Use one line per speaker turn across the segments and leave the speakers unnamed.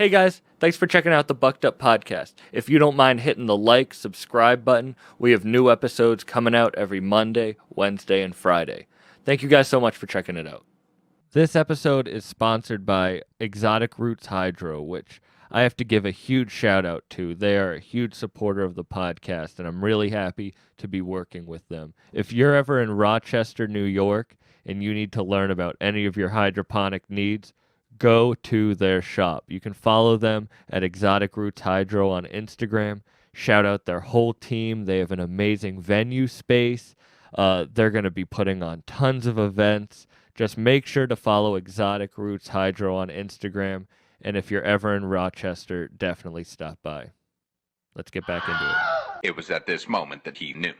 Hey guys, thanks for checking out the Bucked Up Podcast. If you don't mind hitting the like, subscribe button, we have new episodes coming out every Monday, Wednesday, and Friday. Thank you guys so much for checking it out. This episode is sponsored by Exotic Roots Hydro, which I have to give a huge shout out to. They are a huge supporter of the podcast, and I'm really happy to be working with them. If you're ever in Rochester, New York, and you need to learn about any of your hydroponic needs, go to their shop. You can follow them at Exotic Roots Hydro on Instagram. Shout out their whole team. They have an amazing venue space. They're going to be putting on tons of events. Just make sure to follow Exotic Roots Hydro on Instagram. And if you're ever in Rochester, definitely stop by. Let's get back into it.
It was at this moment that he knew.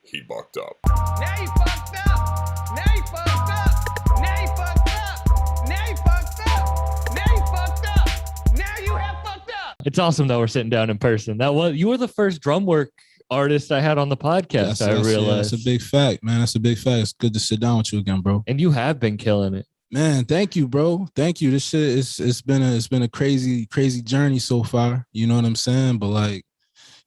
He bucked up.
Now you fucked up. Now you fucked up. Now you fucked up. Now you fucked up. Now you fucked up. Now you have fucked up.
It's awesome that we're sitting down in person. You were the first Drumwork artist I had on the podcast. I realized
that's a big fact, man. That's a big fact. It's good to sit down with you again, bro.
And you have been killing it.
Man, thank you, bro. Thank you. This shit it's been a crazy journey so far. You know what I'm saying? But like,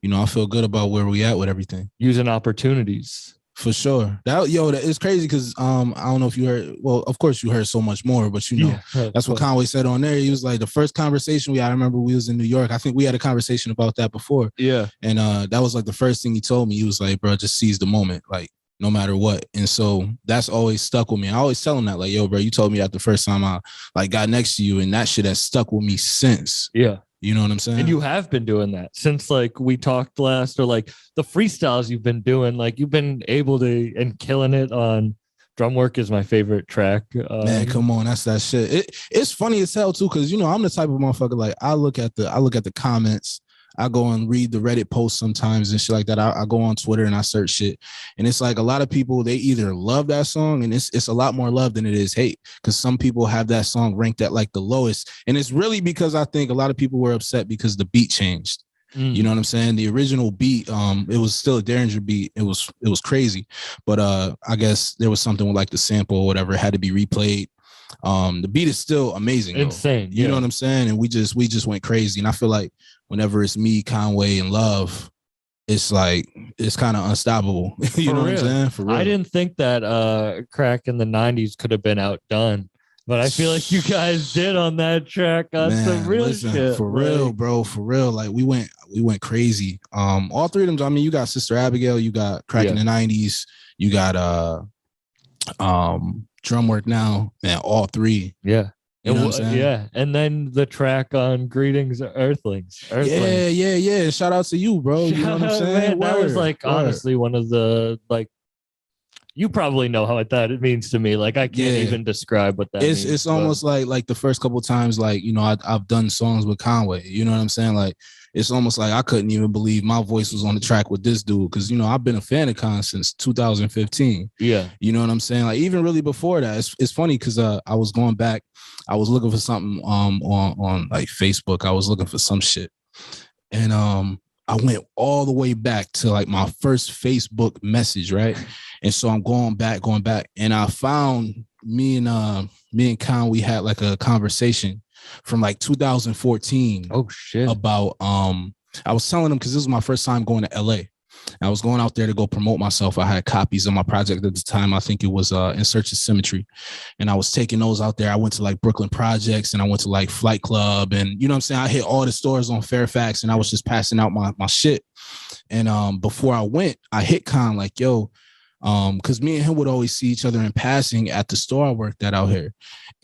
you know, I feel good about where we at with everything.
Using opportunities.
For sure. That it's crazy because I don't know if you heard. Well, of course you heard so much more, but you know, that's what Conway said on there. He was like, the first conversation we had, I remember we was in New York. I think we had a conversation about that before.
Yeah. And
that was like the first thing he told me. He was like, bro, just seize the moment, like no matter what. And so that's always stuck with me. I always tell him that, like, yo, bro, you told me that the first time I like got next to you, and that shit has stuck with me since.
Yeah.
You know what I'm saying?
And you have been doing that since like we talked last, or like the freestyles you've been doing, like you've been able to and killing it on Drumwork is my favorite track.
Man, come on, that's that shit. It's funny as hell too, because you know I'm the type of motherfucker, like I look at the comments. I go and read the Reddit posts sometimes and shit like that. I go on Twitter and I search shit. And it's like a lot of people, they either love that song, and it's a lot more love than it is hate, because some people have that song ranked at like the lowest. And it's really because I think a lot of people were upset because the beat changed. You know what I'm saying? The original beat, it was still a Derringer beat. It was crazy. But I guess there was something with like the sample or whatever. It had to be replayed. The beat is still amazing,
insane.
You know what I'm saying? And we just went crazy. And I feel like whenever it's me, Conway, and Love, it's like it's kind of unstoppable. You know what I'm saying? For real.
I didn't think that Crack in the 90s could have been outdone, but I feel like you guys did on that track on some real shit.
For real, bro. For real. Like we went crazy. All three of them. I mean, you got Sister Abigail, you got Crack in the 90s, you got Drumwork now, and all three.
Yeah.
You know what I'm saying?
Yeah. And then the track on Greetings Earthlings.
Yeah. Shout out to you, bro. You know what I'm saying?
Man, that was like honestly one of the, like, you probably know how it means to me. Like I can't even describe what that means.
It's almost like the first couple of times, like, you know, I've done songs with Conway. You know what I'm saying? Like it's almost like I couldn't even believe my voice was on the track with this dude, because, you know, I've been a fan of Con since 2015.
Yeah.
You know what I'm saying? Like even really before that, it's funny because I was going back. I was looking for something on like Facebook. I was looking for some shit. And I went all the way back to like my first Facebook message, right? And so I'm going back, and I found me and Con, we had like a conversation from like 2014.
Oh shit.
About I was telling him, because this was my first time going to LA. I was going out there to go promote myself. I had copies of my project at the time. I think it was In Search of Symmetry. And I was taking those out there. I went to like Brooklyn Projects, and I went to like Flight Club, and you know what I'm saying? I hit all the stores on Fairfax, and I was just passing out my shit. And before I went, I hit Con like, yo, because me and him would always see each other in passing at the store I worked at out here.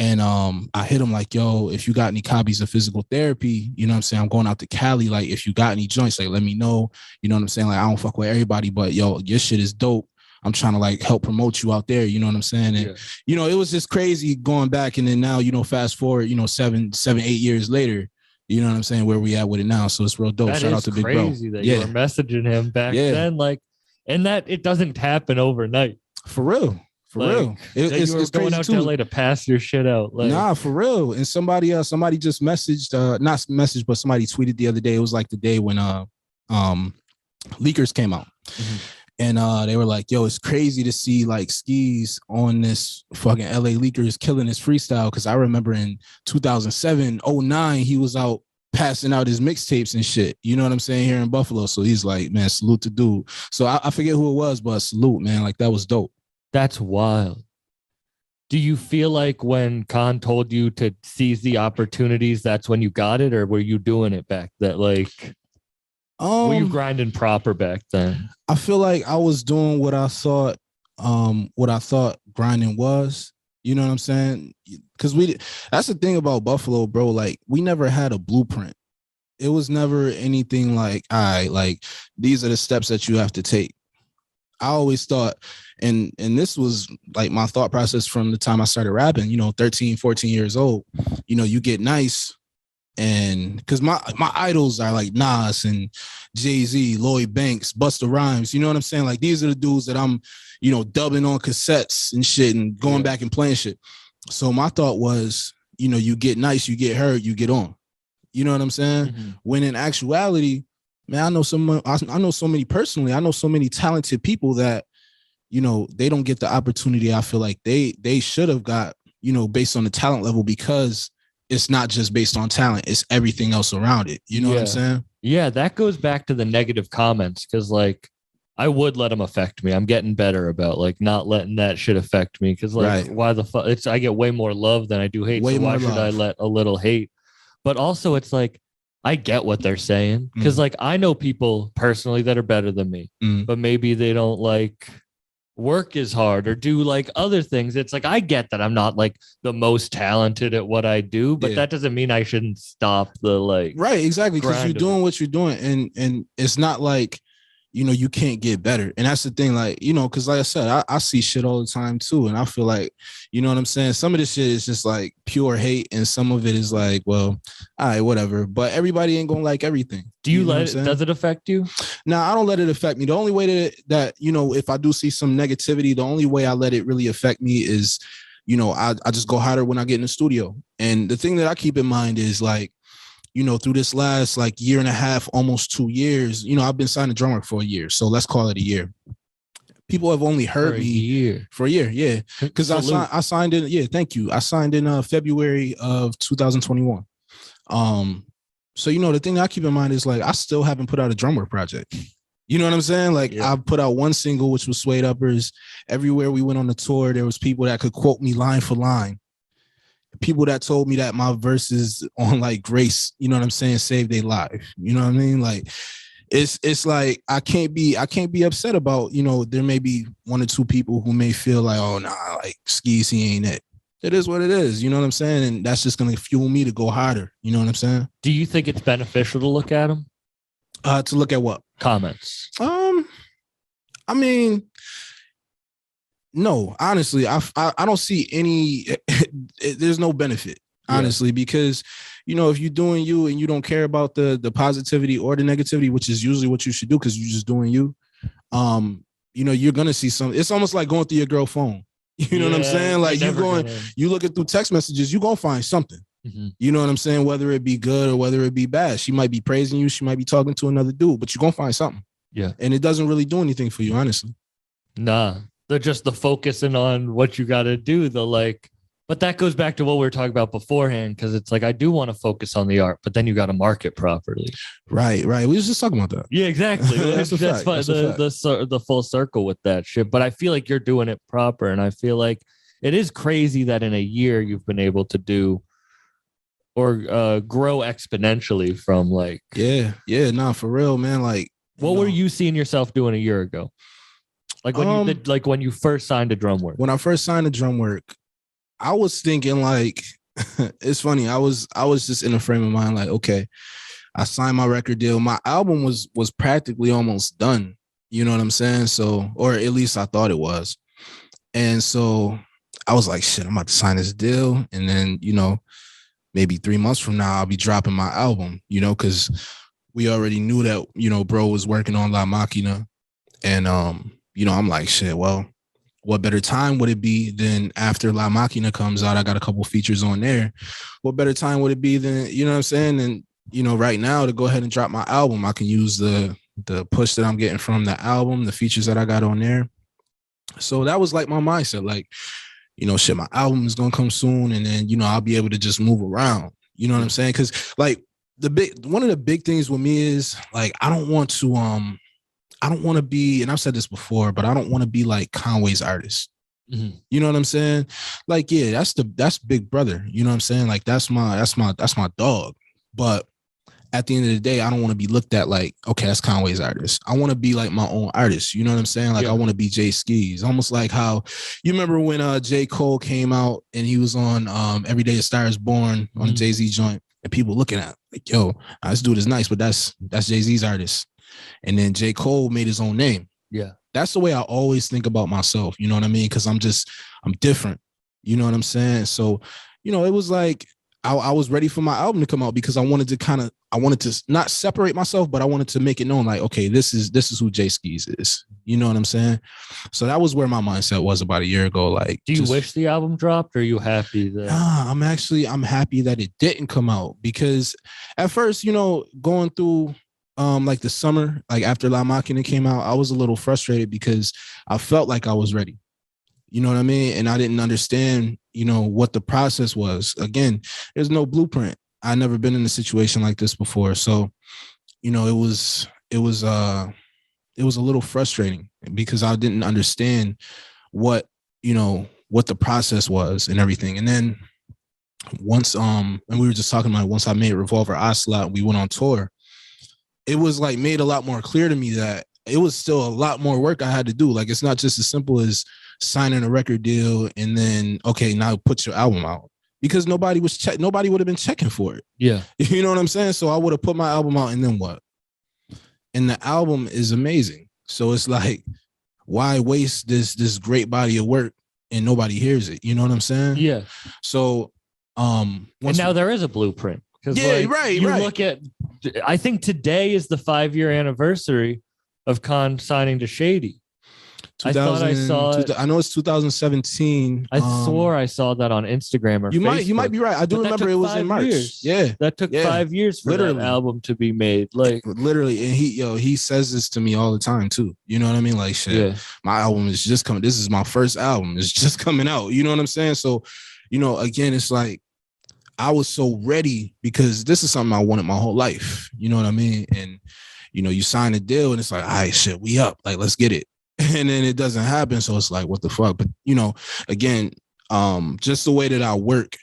And I hit him like, yo, if you got any copies of Physical Therapy, you know what I'm saying? I'm going out to Cali. Like, if you got any joints, like, let me know. You know what I'm saying? Like, I don't fuck with everybody, but yo, your shit is dope. I'm trying to like help promote you out there. You know what I'm saying? And, you know, it was just crazy going back. And then now, you know, fast forward, you know, 7, 8 years later, you know what I'm saying? Where we at with it now. So it's real dope. Shout out to Big Bro.
Crazy that you were messaging him back then. Like, and that it doesn't happen overnight.
For real. For real.
It's going out to LA to pass your shit out. Like,
nah, for real. And somebody just messaged, not messaged, but somebody tweeted the other day. It was like the day when Leakers came out. Mm-hmm. And they were like, yo, it's crazy to see like Skeese on this fucking LA Leakers killing his freestyle. Cause I remember in 2007, 09, he was out passing out his mixtapes and shit. You know what I'm saying? Here in Buffalo. So he's like, man, salute the dude. So I forget who it was, but salute, man. Like that was dope.
That's wild. Do you feel like when Khan told you to seize the opportunities, that's when you got it, or were you doing it back that like were you grinding proper back then?
I feel like I was doing what I thought grinding was. You know what I'm saying? Because that's the thing about Buffalo, bro. Like we never had a blueprint. It was never anything like, all right, like these are the steps that you have to take. I always thought, and this was like my thought process from the time I started rapping, you know, 13, 14 years old, you know, you get nice. And because my idols are like Nas and Jay-Z, Lloyd Banks, Busta Rhymes, you know what I'm saying? Like these are the dudes that I'm, you know, dubbing on cassettes and shit and going back and playing shit. So my thought was, you know, you get nice, you get heard, you get on. You know what I'm saying? Mm-hmm. When in actuality, man, I know so many personally. I know so many talented people that, you know, they don't get the opportunity. I feel like they should have got, you know, based on the talent level, because it's not just based on talent. It's everything else around it. You know what I'm saying? Yeah,
that goes back to the negative comments because, like, I would let them affect me. I'm getting better about, like, not letting that shit affect me because, like, why the fuck? I get way more love than I do hate. So why should I let a little hate? But also, it's like, I get what they're saying because, like, I know people personally that are better than me, but maybe they don't, like, work as hard or do like other things. It's like I get that I'm not like the most talented at what I do, but that doesn't mean I shouldn't stop the like
exactly, because you're doing what you're doing, and it's not like, you know, you can't get better. And that's the thing, like, you know, because like I said, I see shit all the time too, and I feel like, you know what I'm saying, some of this shit is just like pure hate, and some of it is like, well, all right, whatever, but everybody ain't gonna like everything.
Do you let it, does it affect you?
No, I don't let it affect me. The only way that, you know, if I do see some negativity, the only way I let it really affect me is, you know, I just go harder when I get in the studio. And the thing that I keep in mind is, like, you know, through this last like year and a half, almost 2 years, you know, I've been signed to Drumwork for a year. So let's call it a year. People have only heard me for a year. Yeah. Because I signed in. Yeah. Thank you. I signed in February of 2021. So, you know, the thing that I keep in mind is, like, I still haven't put out a Drumwork project. You know what I'm saying? Like, I put out one single, which was Suede Uppers. Everywhere we went on the tour, there was people that could quote me line for line. People that told me that my verses on like Grace, you know what I'm saying, saved their life. You know what I mean? Like, it's like I can't be upset about, you know, there may be one or two people who may feel like, oh nah, like Skeese, he ain't it. It is what it is, you know what I'm saying? And that's just gonna fuel me to go harder. You know what I'm saying?
Do you think it's beneficial to look at them?
To look at what?
Comments.
I mean, no, honestly, I don't see any. There's no benefit, honestly, because, you know, if you're doing you and you don't care about the positivity or the negativity, which is usually what you should do because you're just doing you, you know, you're gonna see some. It's almost like going through your girl phone. You know what I'm saying? Like you looking through text messages, you're gonna find something. Mm-hmm. You know what I'm saying? Whether it be good or whether it be bad, she might be praising you, she might be talking to another dude, but you're gonna find something.
Yeah,
and it doesn't really do anything for you, honestly.
Nah. They're just the focusing on what you got to do. But that goes back to what we were talking about beforehand. Cause it's like, I do want to focus on the art, but then you got to market properly.
Right. We was just talking about that.
Yeah, exactly. That's fine. The full circle with that shit. But I feel like you're doing it proper. And I feel like it is crazy that in a year you've been able to do or grow exponentially from like.
Yeah. Nah, for real, man. Like,
what were you seeing yourself doing a year ago? Like when you did, like when you first signed to Drumwork. When
I first signed to Drumwork, I was thinking like, it's funny. I was just in a frame of mind like, okay, I signed my record deal. My album was practically almost done. You know what I'm saying? So, or at least I thought it was. And so I was like, shit, I'm about to sign this deal. And then, you know, maybe 3 months from now, I'll be dropping my album, you know, because we already knew that, you know, bro was working on La Machina. And, you know, I'm like, shit, well, what better time would it be than after La Machina comes out? I got a couple features on there. What better time would it be than, you know what I'm saying? And, you know, right now to go ahead and drop my album, I can use the push that I'm getting from the album, the features that I got on there. So that was like my mindset, like, you know, shit, my album is going to come soon. And then, you know, I'll be able to just move around. You know what I'm saying? Because like one of the big things with me is like I don't want to be, and I've said this before, but I don't want to be like Conway's artist.
Mhm.
You know what I'm saying? Like, yeah, that's Big Brother. You know what I'm saying? Like that's my dog. But at the end of the day, I don't want to be looked at like, okay, that's Conway's artist. I want to be like my own artist. You know what I'm saying? Like,
Yeah.
I want to be Jay Skeese. Almost like how you remember when J. Cole came out and he was on Every Day a Star is Born on the Jay-Z joint, and people looking at like, yo, this dude is nice, but that's Jay-Z's artist. And then J. Cole made his own name.
Yeah.
That's the way I always think about myself. You know what I mean? Because I'm different. You know what I'm saying? So, you know, it was like I was ready for my album to come out because I wanted to not separate myself, but I wanted to make it known like, okay, this is who Jay Skeese is. You know what I'm saying? So that was where my mindset was about a year ago. Like,
do you wish the album dropped, or are you happy that?
I'm happy that it didn't come out, because at first, you know, going through like the summer, like after La Machina came out, I was a little frustrated because I felt like I was ready. You know what I mean? And I didn't understand, you know, what the process was. Again, there's no blueprint. I never been in a situation like this before. So, you know, it was a little frustrating because I didn't understand what the process was and everything. And then once, and we were just talking about it, once I made Revolver Ocelot, we went on tour, it was like made a lot more clear to me that it was still a lot more work I had to do. Like, it's not just as simple as signing a record deal and then, okay, now put your album out, because nobody would have been checking for it.
Yeah.
You know what I'm saying? So I would have put my album out, and then what? And the album is amazing. So it's like, why waste this great body of work and nobody hears it? You know what I'm saying?
Yeah.
So,
and now there is a blueprint.
Yeah, right.
Look at, I think today is the 5-year anniversary of Khan signing to Shady. I thought I saw it.
I know it's 2017.
I swore I saw that on Instagram or Facebook.
You might be right. I do remember it was in March.
Years.
Yeah,
that took 5 years for that album to be made. Like,
literally, and he says this to me all the time too. You know what I mean? Like, shit, yeah. My album is just coming. This is my first album. It's just coming out. You know what I'm saying? So, you know, again, it's like I was so ready because this is something I wanted my whole life. You know what I mean? And you know, you sign a deal and it's like, all right, shit, we up. Like, let's get it. And then it doesn't happen. So it's like, what the fuck? But, you know, again, just the way that I work,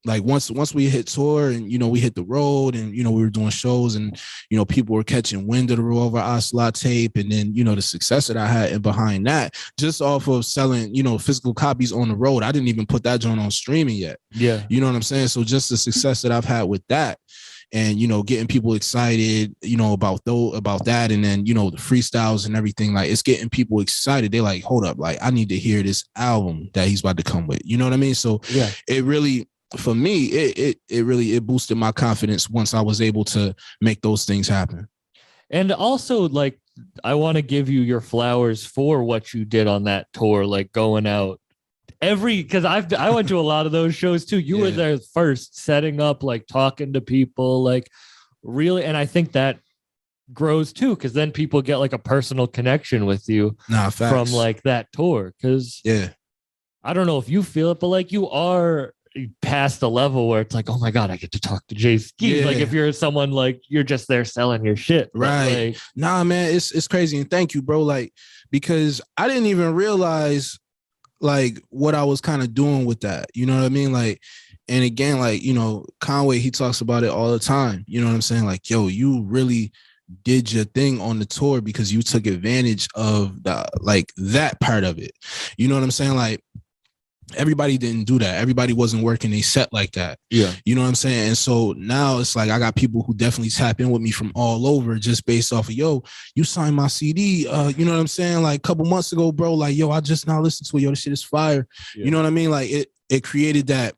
like once we hit tour and, you know, we hit the road and, you know, we were doing shows and, you know, people were catching wind of the Revolver Ocelot tape. And then, you know, the success that I had and behind that, just off of selling, you know, physical copies on the road. I didn't even put that joint on streaming yet. Yeah. You know what I'm saying? So just the success that I've had with that, and, you know, getting people excited, you know, about that. And then, you know, the freestyles and everything, like, it's getting people excited. They're like, hold up, like, I need to hear this album that he's about to come with. You know what I mean? So yeah, it really, for me, it boosted my confidence once I was able to make those things happen.
And also, like, I want to give you your flowers for what you did on that tour, like going out. Because I went to a lot of those shows too. You were there first, setting up, like talking to people, like really. And I think that grows too, because then people get like a personal connection with you from like that tour. Because I don't know if you feel it, but like you are past the level where it's like, oh my God, I get to talk to Jay Skeese. Like if you're someone like you're just there selling your shit.
Right.
Like,
nah, man, it's crazy. And thank you, bro. Like, because I didn't even realize like what I was kind of doing with that, you know what I mean? Like, and again, like, you know, Conway, he talks about it all the time. You know what I'm saying? Like, yo, you really did your thing on the tour because you took advantage of that part of it. You know what I'm saying? Like, everybody didn't do that. Everybody wasn't working a set like that. Yeah. You know what I'm saying? And so now it's like, I got people who definitely tap in with me from all over just based off of, yo, you signed my CD. You know what I'm saying? Like a couple months ago, bro, like, yo, I just now listened to it. Yo, this shit is fire. Yeah. You know what I mean? Like it created that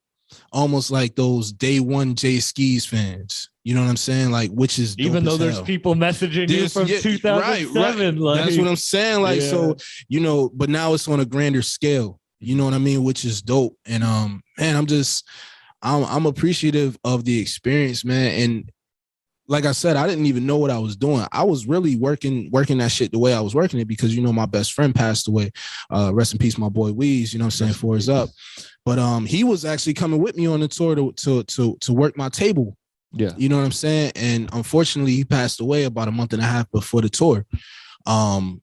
almost like those day one Jay Skeese fans. You know what I'm saying? Like, which is
even though there's people messaging you from 2007. Right.
Like, that's what I'm saying. Like, so, you know, but now it's on a grander scale. You know what I mean? Which is dope. And man, I'm appreciative of the experience, man. And like I said, I didn't even know what I was doing. I was really working that shit the way I was working it because, you know, my best friend passed away. Rest in peace, my boy Weeze, you know what I'm saying? For his up. But he was actually coming with me on the tour to work my table.
Yeah.
You know what I'm saying? And unfortunately, he passed away about a month and a half before the tour. And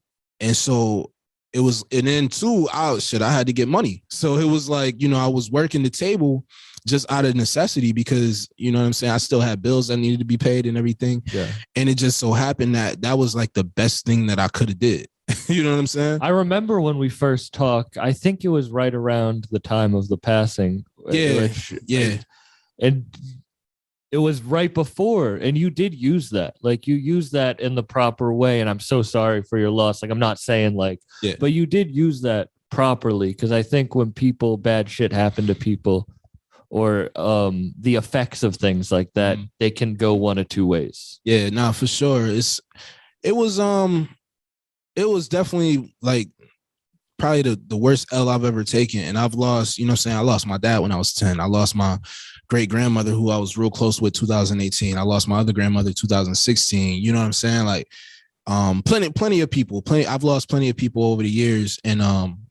so it was, and then too, I had to get money. So it was like, I was working the table just out of necessity because, you know what I'm saying? I still had bills that needed to be paid and everything.
Yeah.
And it just so happened that was like the best thing that I could have did. You know what I'm saying?
I remember when we first talked, I think it was right around the time of the passing.
Yeah.
And it was right before, and you did use that. Like, you used that in the proper way, and I'm so sorry for your loss. Like, I'm not saying but you did use that properly, because I think when bad shit happen to people, or the effects of things like that, they can go one of two ways.
Yeah, nah, for sure. It was definitely like probably the worst L I've ever taken. And I've lost, you know what I'm saying? I lost my dad when I was 10. I lost my great grandmother who I was real close with 2018. I lost my other grandmother 2016. You know what I'm saying? Like, plenty of people, I've lost plenty of people over the years. And,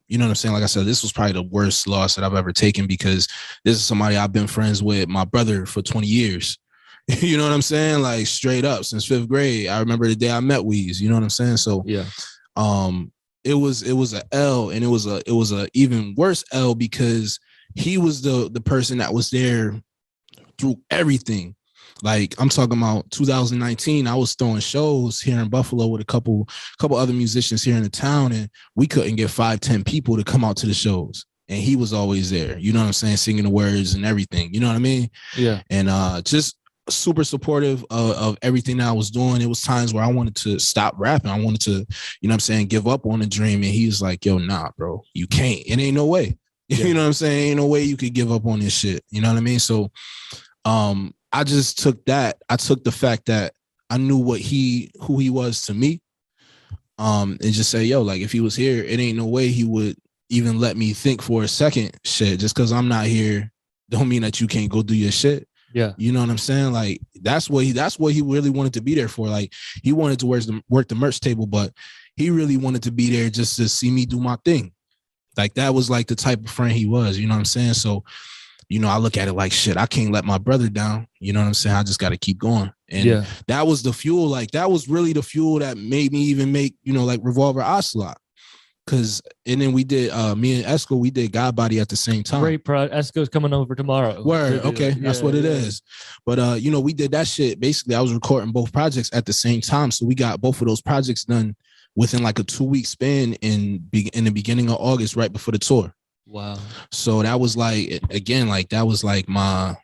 you know what I'm saying? Like I said, this was probably the worst loss that I've ever taken because this is somebody I've been friends with, my brother, for 20 years. You know what I'm saying? Like, straight up since 5th grade. I remember the day I met Weeze. You know what I'm saying? So,
yeah.
It was a L, and it was a even worse L because he was the person that was there through everything. Like, I'm talking about 2019, I was throwing shows here in Buffalo with a couple other musicians here in the town, and we couldn't get 5-10 people to come out to the shows. And he was always there, you know what I'm saying, singing the words and everything, you know what I mean?
Yeah.
And just super supportive of everything that I was doing. It was times where I wanted to stop rapping. I wanted to, you know what I'm saying, give up on the dream. And he was like, yo, nah, bro, you can't. It ain't no way. Yeah. You know what I'm saying? Ain't no way you could give up on this shit. You know what I mean? So I just took that. I took the fact that I knew who he was to me. And just say, yo, like, if he was here, it ain't no way he would even let me think for a second. Shit, just because I'm not here don't mean that you can't go do your shit.
Yeah.
You know what I'm saying? Like, that's what he really wanted to be there for. Like, he wanted to work the merch table, but he really wanted to be there just to see me do my thing. Like, that was like the type of friend he was, you know what I'm saying? So, you know, I look at it like, shit, I can't let my brother down. You know what I'm saying? I just got to keep going. And that was the fuel. Like, that was really the fuel that made me even make, you know, like Revolver Ocelot. And then we did, me and Esco, we did God Body at the same time.
Great Esco's coming over tomorrow.
Word, okay, that's what it is. But, you know, we did that shit. Basically, I was recording both projects at the same time. So we got both of those projects done within like a 2-week span in the beginning of August, right before the tour.
Wow. So
that was like, again, like, that was like my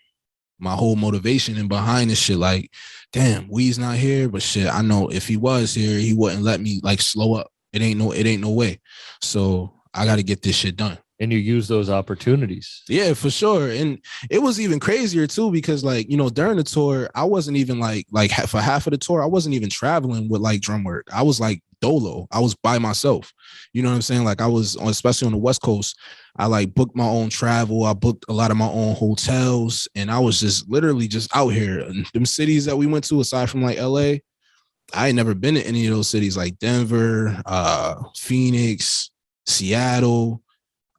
whole motivation and behind this shit. Like, damn, Wee's not here, but shit, I know if he was here, he wouldn't let me like slow up. It ain't no way. So I got to get this shit done.
And you use those opportunities.
Yeah, for sure. And it was even crazier too, because like, you know, during the tour, I wasn't even like for half of the tour, I wasn't even traveling with like Drumwork. I was like dolo. I was by myself. You know what I'm saying? Like, I was especially on the West Coast, I like booked my own travel. I booked a lot of my own hotels, and I was just literally just out here. And them cities that we went to, aside from like LA, I had never been to any of those cities, like Denver, Phoenix, Seattle.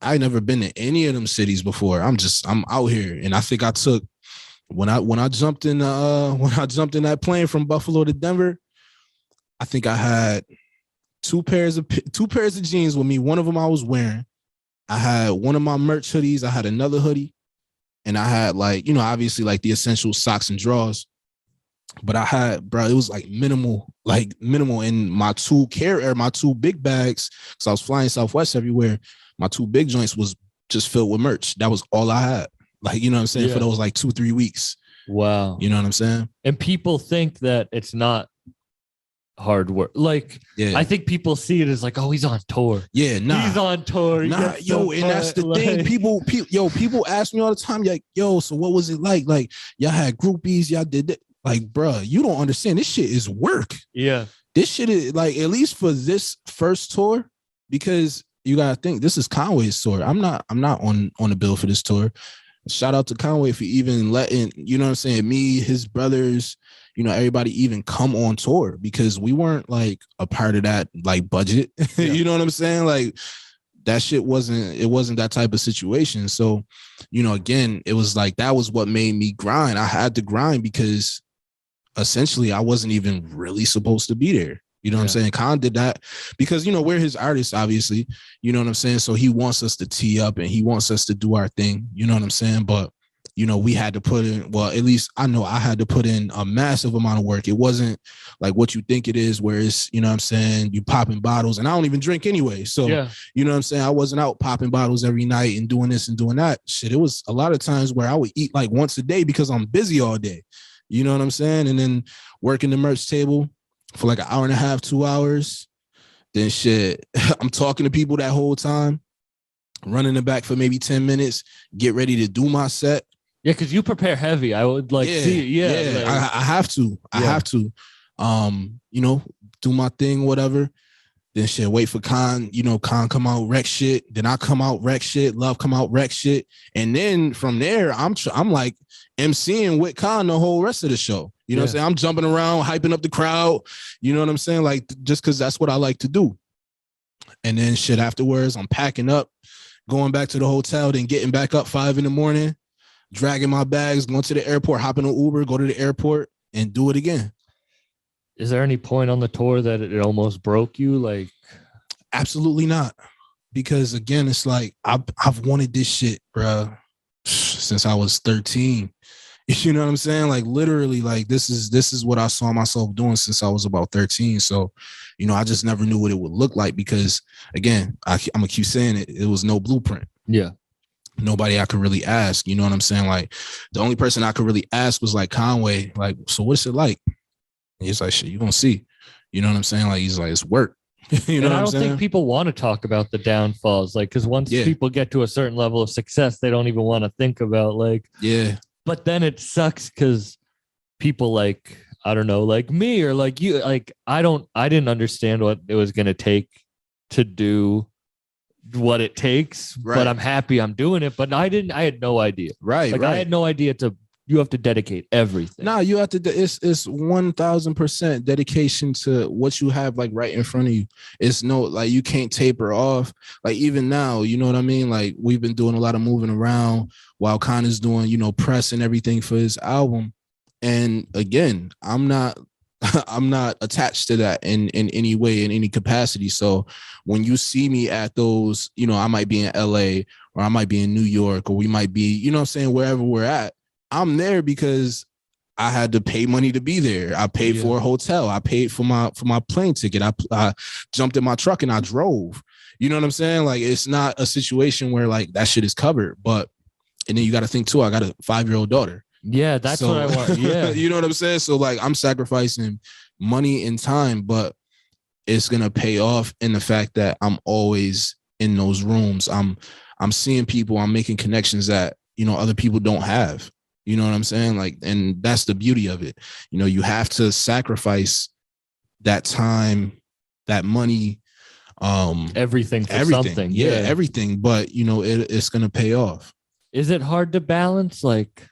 I had never been to any of them cities before. I'm out here. And I think I took, when I jumped in that plane from Buffalo to Denver, I think I had two pairs of jeans with me. One of them I was wearing. I had one of my merch hoodies. I had another hoodie, and I had, like, you know, obviously like the essential socks and drawers. But I had, bro, it was like minimal in my two big bags, because I was flying Southwest everywhere. My two big joints was just filled with merch. That was all I had. Like, you know what I'm saying? For those like 2-3 weeks.
Wow.
You know what I'm saying? And
people think that it's not hard work. Like, I think people see it as like, oh, he's on tour.
Yeah, nah.
He's on tour.
Nah, yo, and that's the thing. People ask me all the time, like, yo, so what was it like? Like, y'all had groupies, y'all did that. Like, bruh, you don't understand. This shit is work.
Yeah.
This shit is, like, at least for this first tour, because you gotta think this is Conway's tour. I'm not on the bill for this tour. Shout out to Conway for even letting, you know what I'm saying, me, his brothers, you know, everybody even come on tour, because we weren't like a part of that like budget. You know what I'm saying? Like, that shit wasn't that type of situation. So, again, it was like, that was what made me grind. I had to grind because essentially I wasn't even really supposed to be there. You know what I'm saying? Khan did that because, we're his artists, obviously. You know what I'm saying? So he wants us to tee up and he wants us to do our thing. You know what I'm saying? But, we had to put in, well, at least I know I had to put in a massive amount of work. It wasn't like what you think it is, where it's, you know what I'm saying, you popping bottles, and I don't even drink anyway. So, you know what I'm saying? I wasn't out popping bottles every night and doing this and doing that shit. It was a lot of times where I would eat like once a day because I'm busy all day. You know what I'm saying? And then working the merch table for like an hour and a half, 2 hours. Then shit, I'm talking to people that whole time, running it back for maybe 10 minutes, get ready to do my set.
Yeah, because you prepare heavy. I would like see. Like,
I have to. I have to. Do my thing, whatever. Then shit, wait for Khan. Khan come out, wreck shit. Then I come out, wreck shit. Love come out, wreck shit. And then from there, I'm like MCing with Khan the whole rest of the show. You know what I'm saying? I'm jumping around, hyping up the crowd. You know what I'm saying? Like, just because that's what I like to do. And then shit, afterwards, I'm packing up, going back to the hotel, then getting back up 5 a.m, dragging my bags, going to the airport, hopping an Uber, go to the airport, and do it again.
Is there any point on the tour that it almost broke you? Like,
absolutely not. Because again, it's like I've wanted this shit, bro, since I was 13. You know what I'm saying? Like, literally, like this is what I saw myself doing since I was about 13. So, I just never knew what it would look like because, again, I'm gonna keep saying it. It was no blueprint.
Yeah.
Nobody I could really ask. You know what I'm saying? Like, the only person I could really ask was like Conway. Like, so what's it like? And he's like, shit, you gonna see. You know what I'm saying? Like, he's like, it's work. You know what I'm saying?
I don't think people want to talk about the downfalls. Like, because once people get to a certain level of success, they don't even want to think about like, But then it sucks because people like, I don't know, like me or like you, like I didn't understand what it was gonna take to do what it takes, but I'm happy I'm doing it. But I had no idea. I had no idea you have to dedicate everything.
No, you have to. It's 1000% dedication to what you have like right in front of you. It's no like you can't taper off. Like even now, you know what I mean. Like we've been doing a lot of moving around while Khan is doing press and everything for his album. And again, I'm not attached to that in any way, in any capacity. So when you see me at those, I might be in LA or I might be in New York or we might be, wherever we're at. I'm there because I had to pay money to be there. I paid for a hotel. I paid for my plane ticket. I jumped in my truck and I drove. You know what I'm saying? Like, it's not a situation where like that shit is covered. But and then you got to think too, I got a 5-year-old daughter.
Yeah, that's what I want. Yeah.
You know what I'm saying? So like I'm sacrificing money and time, but it's gonna pay off in the fact that I'm always in those rooms. I'm seeing people, I'm making connections that other people don't have. You know what I'm saying? Like, and that's the beauty of it. You have to sacrifice that time, that money,
everything for something.
Yeah, everything. But it's gonna pay off.
Is it hard to balance like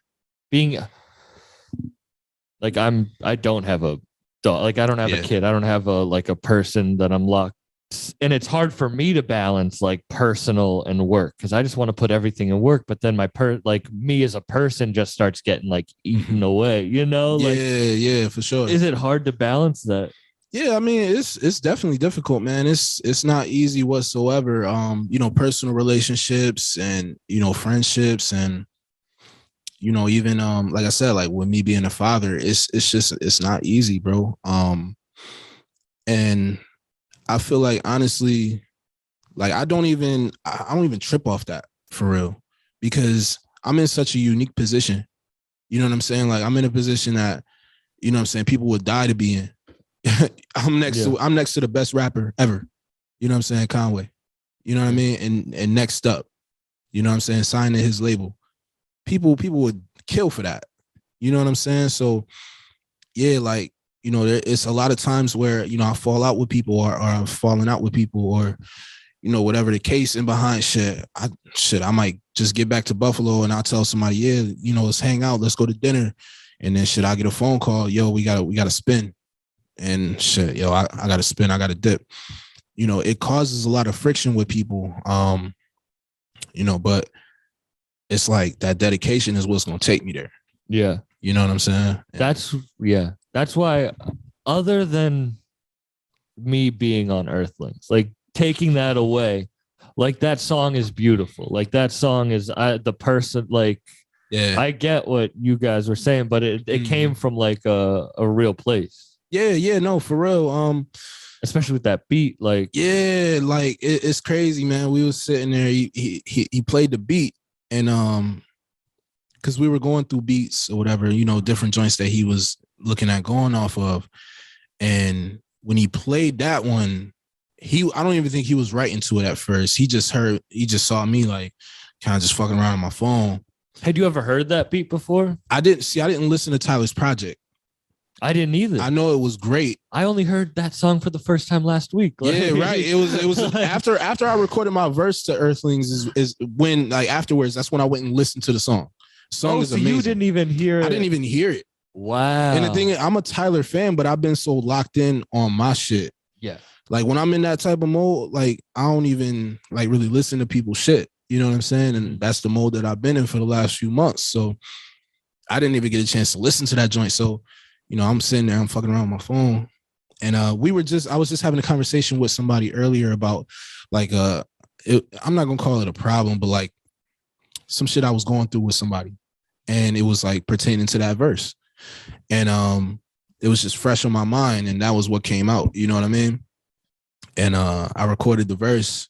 being like I don't have a dog, like I don't have a kid. I don't have a person that I'm locked. And it's hard for me to balance like personal and work because I just want to put everything in work. But then like me as a person just starts getting like eaten away, Like,
yeah, for sure.
Is it hard to balance that?
Yeah, I mean, it's definitely difficult, man. It's not easy whatsoever. Personal relationships and, friendships and, even, like I said, like with me being a father, it's not easy, bro. And I feel like, honestly, like I don't even trip off that for real because I'm in such a unique position. You know what I'm saying? Like I'm in a position that, people would die to be in. I'm next to the best rapper ever. You know what I'm saying? Conway. You know what I mean? And next up, you know what I'm saying? Signed to his label. People would kill for that. You know what I'm saying? So yeah, like, it's a lot of times where, I fall out with people or I'm falling out with people or, whatever the case and behind shit, I might just get back to Buffalo and I'll tell somebody, let's hang out, let's go to dinner. And then I get a phone call, yo, we gotta spin. And shit, yo, I gotta spin, I gotta dip. it causes a lot of friction with people. But it's like that dedication is what's gonna take me there.
Yeah.
You know what I'm saying?
That's why, other than me being on Earthlings, like taking that away, like that song is beautiful. Like that song is the person, like,
Yeah.
I get what you guys were saying, but it came from like a real place.
Yeah, no, for real.
Especially with that beat, like,
yeah, like it's crazy, man. We was sitting there, he played the beat, and because we were going through beats or whatever, different joints that he was looking at going off of. And when he played that one, I don't even think he was writing to it at first. He just saw me like kind of just fucking around on my phone.
Had you ever heard that beat before?
I didn't listen to Tyler's project.
I didn't either.
I know it was great.
I only heard that song for the first time last week.
Like, yeah, right. It was after I recorded my verse to Earthlings is when, like, afterwards, that's when I went and listened to the song. The song is amazing.
You didn't even hear it?
I didn't even hear it.
Wow.
And the thing is, I'm a Tyler fan, but I've been so locked in on my shit.
Yeah.
Like when I'm in that type of mode, like I don't even like really listen to people's shit. You know what I'm saying? And that's the mode that I've been in for the last few months. So I didn't even get a chance to listen to that joint. So, I'm sitting there, I'm fucking around with my phone. And I was just having a conversation with somebody earlier about like, I'm not going to call it a problem, but like some shit I was going through with somebody. And it was like pertaining to that verse. And it was just fresh on my mind. And that was what came out. You know what I mean? And I recorded the verse.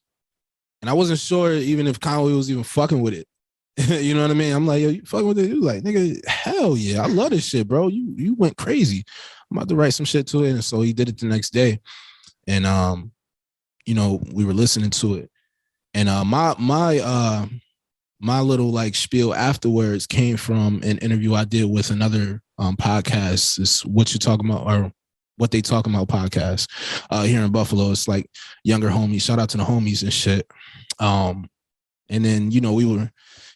And I wasn't sure even if Conway was even fucking with it. You know what I mean? I'm like, yo, you fucking with it? You like, nigga, hell yeah. I love this shit, bro. You went crazy. I'm about to write some shit to it. And so he did it the next day. And, we were listening to it. And my little like spiel afterwards came from an interview I did with another podcast. It's What You Talking About, or What They Talking About podcast here in Buffalo. It's like younger homies. Shout out to the homies and shit. And then,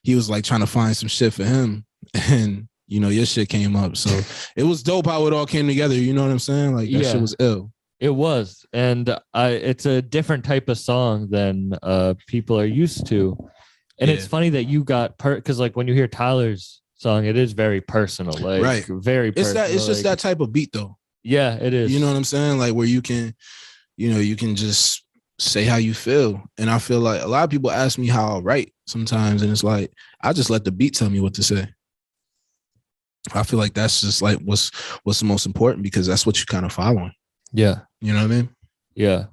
he was like trying to find some shit for him, and your shit came up. So it was dope how it all came together. You know what I'm saying? Like that shit was ill.
It was. And it's a different type of song than people are used to. And it's funny that you got because like when you hear Tyler's song, it is very personal, like
right.
Very personal.
It's just that type of beat though.
Yeah, it is.
You know what I'm saying? Like where you can, you can just say how you feel. And I feel like a lot of people ask me how I write sometimes, and it's like I just let the beat tell me what to say. I feel like that's just like what's the most important, because that's what you kind of following.
Yeah.
You know what I mean?
Yeah.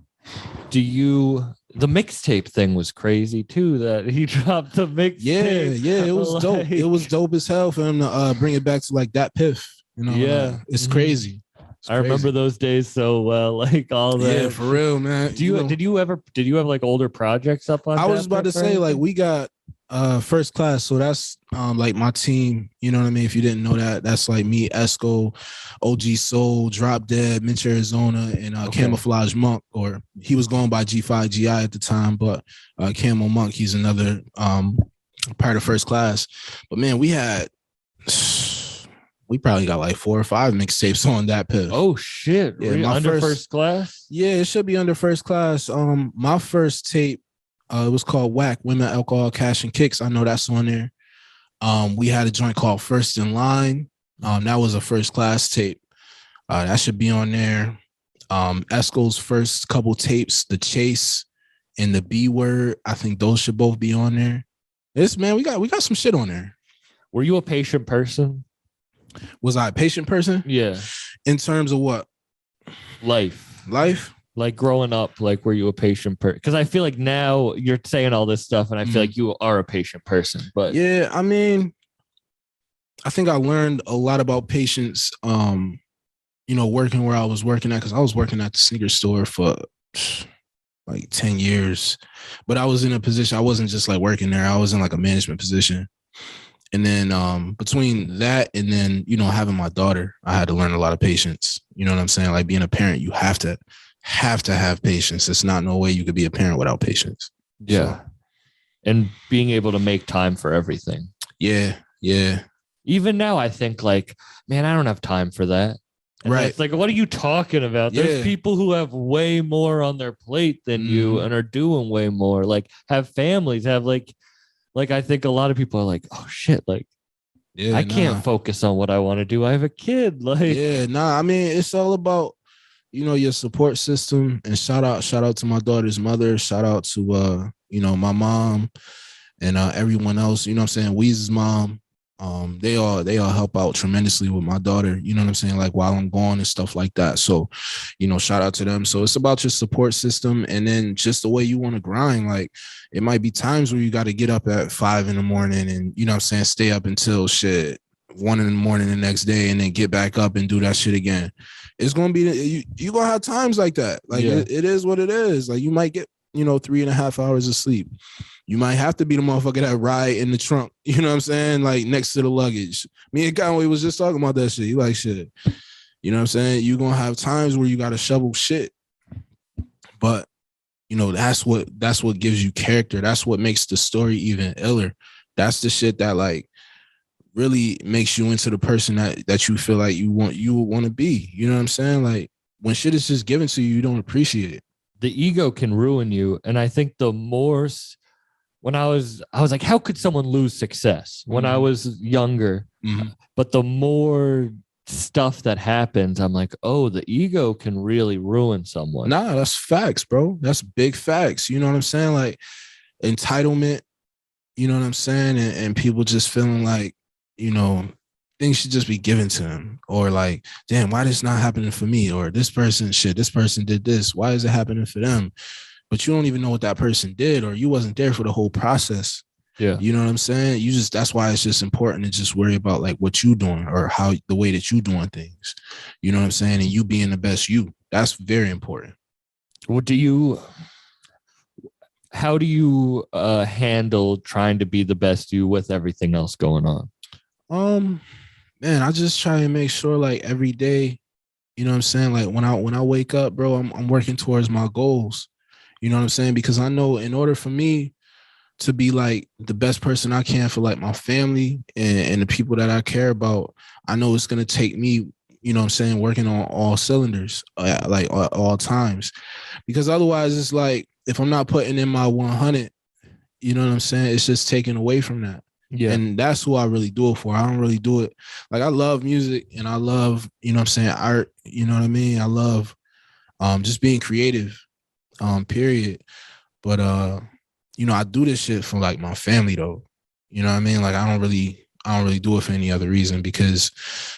The mixtape thing was crazy too, that he dropped the mixtape.
Yeah, it was dope. It was dope as hell for him to bring it back to like that piff.
Yeah.
It's crazy.
I remember those days so well, like all that.
Yeah, for real, man.
Did you have like older projects up on?
I was about to say, like, we got First Class, so that's like my team. You know what I mean? If you didn't know that, that's like me, Esco, OG Soul, Drop Dead, Minch Arizona, and Camouflage Monk, or he was going by G5GI at the time, but Camo Monk, he's another part of First Class. But man, we probably got like 4 or 5 mixtapes on that piff.
Oh shit!
Yeah, my
under First Class.
Yeah, it should be under First Class. My first tape, it was called Whack Women, Alcohol, Cash, and Kicks. I know that's on there. We had a joint called First in Line. That was a First Class tape. That should be on there. Esco's first couple tapes, The Chase and The B Word. I think those should both be on there. We got some shit on there.
Were you a patient person?
Was I a patient person?
Yeah.
In terms of what?
Life. Like growing up, like were you a patient person? Because I feel like now you're saying all this stuff, and I feel like you are a patient person. But
yeah, I mean, I think I learned a lot about patience. Working where I was working at, because I was working at the sneaker store for like 10 years, but I was in a position. I wasn't just like working there. I was in like a management position. And then between that and then, having my daughter, I had to learn a lot of patience. You know what I'm saying? Like being a parent, you have to have patience. It's not no way you could be a parent without patience.
Yeah. So. And being able to make time for everything.
Yeah.
Even now I think like, man, I don't have time for that. And
Right.
it's like, what are you talking about? There's
Yeah.
people who have way more on their plate than you and are doing way more. Like, have families, have like I think a lot of people are like, oh shit, like
Yeah,
I can't
nah.
focus on what I want to do. I have a kid. Like,
Yeah, nah. I mean, it's all about, your support system. And shout out to my daughter's mother. Shout out to my mom and everyone else. You know what I'm saying? Weeze's mom. They all help out tremendously with my daughter. You know what I'm saying? Like while I'm gone and stuff like that. So, shout out to them. So it's about your support system, and then just the way you want to grind. Like it might be times where you got to get up at 5 a.m. and you know what I'm saying, stay up until shit 1 a.m. the next day, and then get back up and do that shit again. It's gonna be you gonna have times like that. Like it is what it is. Like you might get 3.5 hours of sleep. You might have to be the motherfucker that ride in the trunk. You know what I'm saying? Like next to the luggage. Me and Conway was just talking about that shit. You like shit. You know what I'm saying? You're gonna have times where you gotta shovel shit. But that's what gives you character. That's what makes the story even iller. That's the shit that like really makes you into the person that you feel like you would want to be. You know what I'm saying? Like when shit is just given to you, you don't appreciate it.
the ego can ruin you. And I think the more when I was like, how could someone lose success when I was younger? But the more stuff that happens, I'm like, oh, the ego can really ruin someone.
Nah, that's facts, bro. That's big facts. You know what I'm saying? Like entitlement, you know what I'm saying? And people just feeling like, things should just be given to them, or like, damn, why this not happening for me? Or this person did this. Why is it happening for them? But you don't even know what that person did, or you wasn't there for the whole process.
Yeah.
You know what I'm saying? That's why it's just important to just worry about like what you doing, or how the way that you doing things. You know what I'm saying? And you being the best you. That's very important.
How do you handle trying to be the best you with everything else going on?
Man, I just try and make sure like every day, you know what I'm saying? Like when I wake up, bro, I'm working towards my goals. You know what I'm saying? Because I know in order for me to be like the best person I can for like my family and the people that I care about, I know it's going to take me, you know what I'm saying, working on all cylinders, like all times. Because otherwise it's like, if I'm not putting in my 100, you know what I'm saying? It's just taken away from that. Yeah. And that's who I really do it for. I don't really do it. Like I love music and I love, you know what I'm saying, art, you know what I mean? I love just being creative, period. But I do this shit for like my family though. You know what I mean? Like I don't really do it for any other reason, because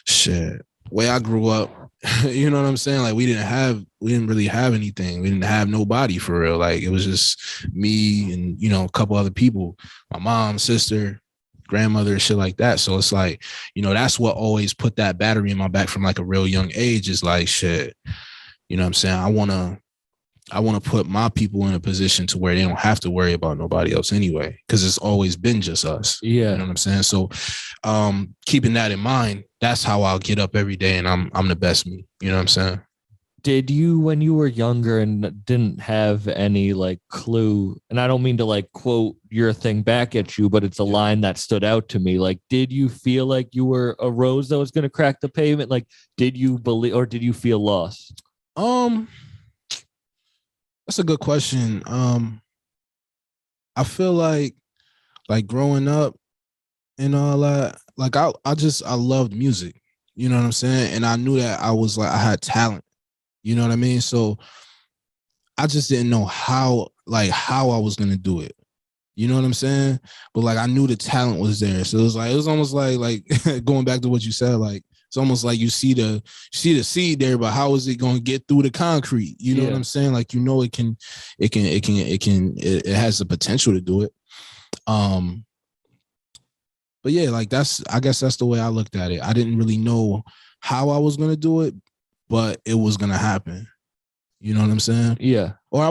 shit, way I grew up, you know what I'm saying? Like we didn't really have anything. We didn't have nobody for real. Like it was just me and, a couple other people, my mom, sister, grandmother, shit like that. So it's like, that's what always put that battery in my back from like a real young age, is like, shit, you know what I'm saying? I want to put my people in a position to where they don't have to worry about nobody else anyway, because it's always been just us.
Yeah.
You know what I'm saying? So keeping that in mind, that's how I'll get up every day and I'm the best me. You know what I'm saying?
Did you, when you were younger and didn't have any like clue, and I don't mean to like quote your thing back at you, but it's a line that stood out to me. Like, did you feel like you were a rose that was going to crack the pavement? Like, did you believe, or did you feel lost?
That's a good question. I feel like growing up and all that, like I loved music. You know what I'm saying? And I knew that I had talent. You know what I mean? So I just didn't know how I was gonna do it. You know what I'm saying? But like I knew the talent was there. So it was almost like going back to what you said, like it's almost like you see the seed there, but how is it going to get through the concrete? You know what I'm saying? Like, it has the potential to do it. But yeah, like I guess that's the way I looked at it. I didn't really know how I was going to do it, but it was going to happen. You know what I'm saying?
Yeah.
Or I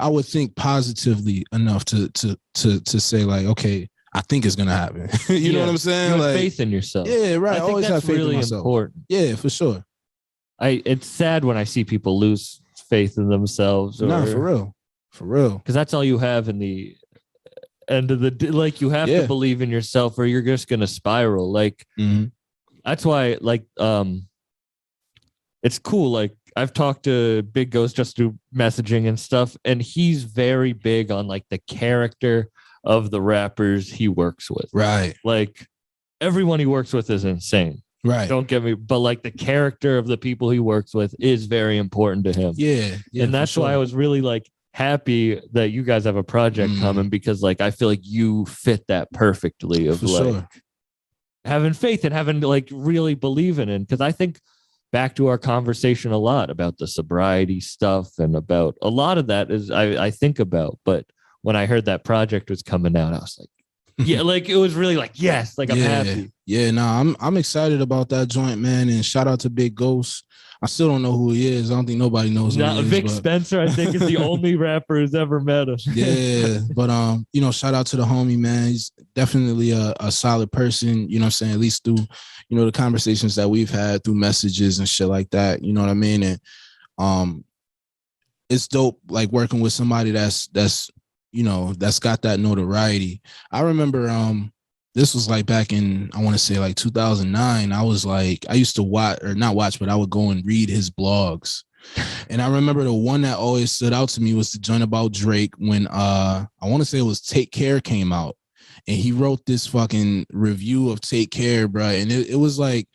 would think positively enough to say like, okay, I think it's gonna happen. you know what I'm saying?
You have
like
faith in yourself.
Yeah, right. I always have faith
really
in myself.
Important.
Yeah, for sure.
It's sad when I see people lose faith in themselves.
Nah, for real.
Because that's all you have in the end of the day. Like you have to believe in yourself, or you're just gonna spiral. Like that's why, like it's cool. Like I've talked to Big Ghost just through messaging and stuff, and he's very big on like the character of the rappers he works with.
Right.
Like everyone he works with is insane.
Right.
Don't get me, but like the character of the people he works with is very important to him.
Yeah.
And that's why I was really like happy that you guys have a project coming, because like I feel like you fit that perfectly of having faith and having like really believing in, because I think back to our conversation a lot about the sobriety stuff and about a lot of that is I think about. But when I heard that project was coming out, I was like, yeah, like it was really like, yes, like I'm happy.
Yeah, I'm excited about that joint, man. And shout out to Big Ghost. I still don't know who he is. I don't think nobody knows who he is.
Vic Spencer, I think, is the only rapper who's ever met him.
Yeah, but you know, shout out to the homie, man. He's definitely a solid person, you know what I'm saying, at least through, you know, the conversations that we've had through messages and shit like that, you know what I mean? And it's dope like working with somebody that's you know, that's got that notoriety. I remember this was like back in, I want to say like 2009. I was like, I used to watch, or not watch, but I would go and read his blogs. And I remember the one that always stood out to me was the joint about Drake when I want to say it was Take Care came out. And he wrote this fucking review of Take Care, bro. And it was like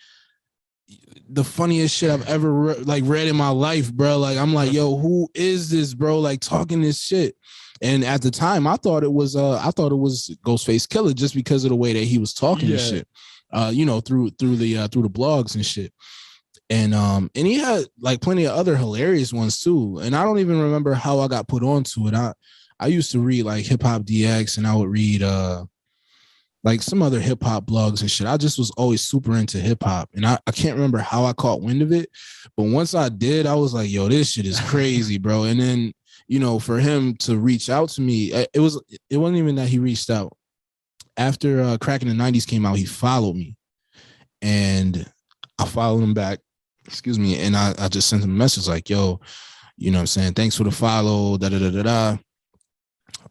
the funniest shit I've ever read in my life, bro. Like, I'm like, yo, who is this, bro? Like talking this shit. And at the time, I thought it was Ghostface Killer just because of the way that he was talking and shit, you know, through the blogs and shit. And he had like plenty of other hilarious ones too. And I don't even remember how I got put onto it. I used to read like Hip Hop DX, and I would read like some other hip hop blogs and shit. I just was always super into hip hop, and I can't remember how I caught wind of it, but once I did, I was like, yo, this shit is crazy, bro. And then, you know, for him to reach out to me, it wasn't even that he reached out. After Crack in the 90s came out, he followed me, and I followed him back. Excuse me. And I just sent him a message like, yo, you know what I'm saying? Thanks for the follow.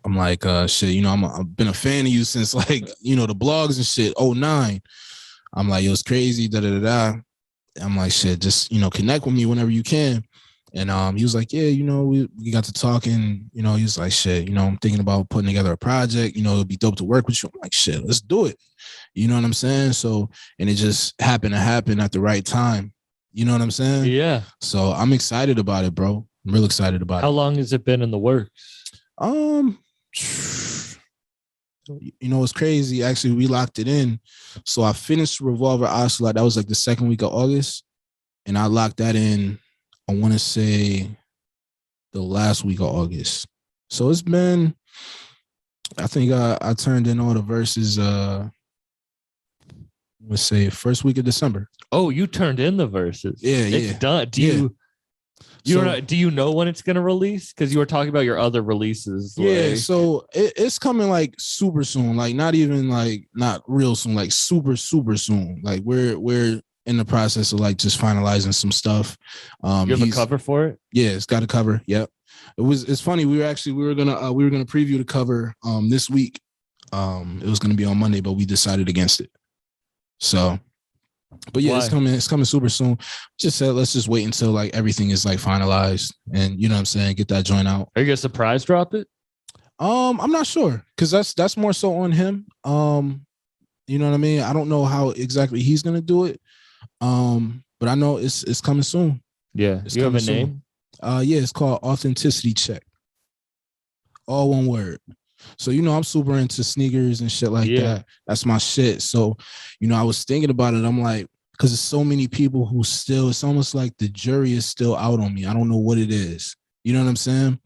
I'm like, shit, you know, I've been a fan of you since like, you know, the blogs and shit, 09. I'm like, yo, it's crazy. I'm like, shit, just, you know, connect with me whenever you can. And he was like, yeah, you know, we got to talking, you know, he was like, shit, you know, I'm thinking about putting together a project, you know, it'd be dope to work with you. I'm like, shit, let's do it. You know what I'm saying? So, and it just happened to happen at the right time. You know what I'm saying?
Yeah.
So I'm excited about it, bro. I'm real excited about it.
How long has it been in the works?
You know, it's crazy. Actually, we locked it in. So I finished Revolver Ocelot. That was like the second week of August. And I locked that in, I want to say the last week of August. So it's been, I think I turned in all the verses, let's say first week of December.
Oh, you turned in the verses.
Yeah,
it's done. Do you know when it's going to release? Because you were talking about your other releases.
Yeah, so it's coming like super soon. Like not even like not real soon, like super, super soon. Like we're in the process of like just finalizing some stuff.
You have a cover for it?
Yeah, it's got a cover. Yep. It's funny. We were gonna preview the cover this week. It was gonna be on Monday, but we decided against it. So, but yeah,
Why?
it's coming super soon. Just said let's just wait until like everything is like finalized, and you know what I'm saying, get that joint out.
Are you gonna surprise drop it?
I'm not sure, because that's more so on him. You know what I mean? I don't know how exactly he's gonna do it. But I know it's coming soon.
Yeah.
It's
you have a
soon.
name?
Yeah, it's called Authenticity Check. All one word. So, you know, I'm super into sneakers and shit like that. That's my shit. So, you know, I was thinking about it. I'm like, because there's so many people who still, it's almost like the jury is still out on me. I don't know what it is. You know what I'm saying?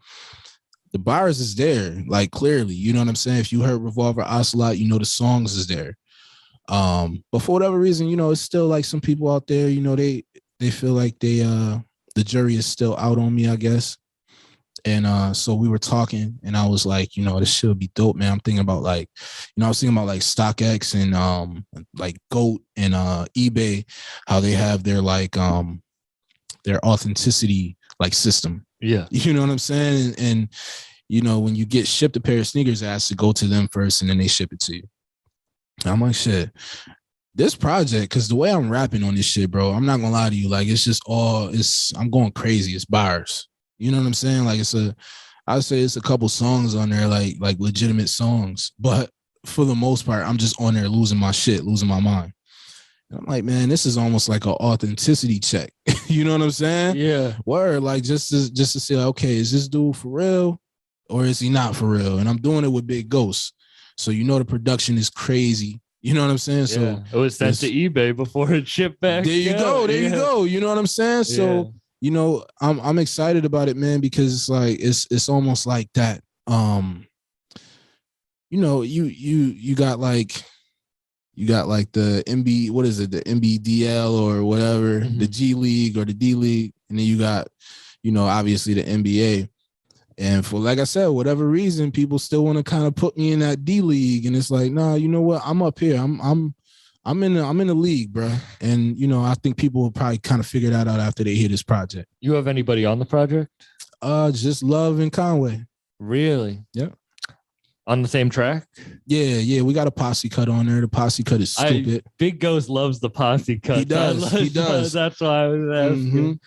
The buyers is there, like clearly. You know what I'm saying? If you heard Revolver Ocelot, you know the songs is there. But for whatever reason, you know, it's still like some people out there, you know, they feel like the jury is still out on me, I guess. And so we were talking, and I was like, you know, this shit would be dope, man. I'm thinking about like, you know, I was thinking about like StockX and like GOAT and eBay, how they have their like their authenticity like system.
Yeah.
You know what I'm saying? And you know, when you get shipped a pair of sneakers, it has to go to them first and then they ship it to you. I'm like, shit. This project, because the way I'm rapping on this shit, bro, I'm not gonna lie to you. Like, it's just I'm going crazy. It's bars. You know what I'm saying? Like, I'd say it's a couple songs on there, like legitimate songs. But for the most part, I'm just on there losing my shit, losing my mind. And I'm like, man, this is almost like an authenticity check. You know what I'm saying?
Yeah.
Word, like just to say, like, okay, is this dude for real or is he not for real? And I'm doing it with Big Ghost. So the production is crazy. You know what I'm saying? So
it was sent to eBay before it shipped back.
there you go. There you go. You know what I'm saying? So, I'm excited about it, man, because it's like it's almost like that. You got like the MB, what is it, the MBDL or whatever, the G League or the D League, and then you got, obviously the NBA. And for, like I said, whatever reason, people still want to kind of put me in that D League, and it's like, nah, you know what? I'm up here. I'm in the league, bro. And I think people will probably kind of figure that out after they hear this project.
You have anybody on the project?
Just Love and Conway.
Really?
Yeah.
On the same track?
Yeah. We got a posse cut on there. The posse cut is stupid.
Big Ghost loves the posse cut.
He does.
That's why I was asking.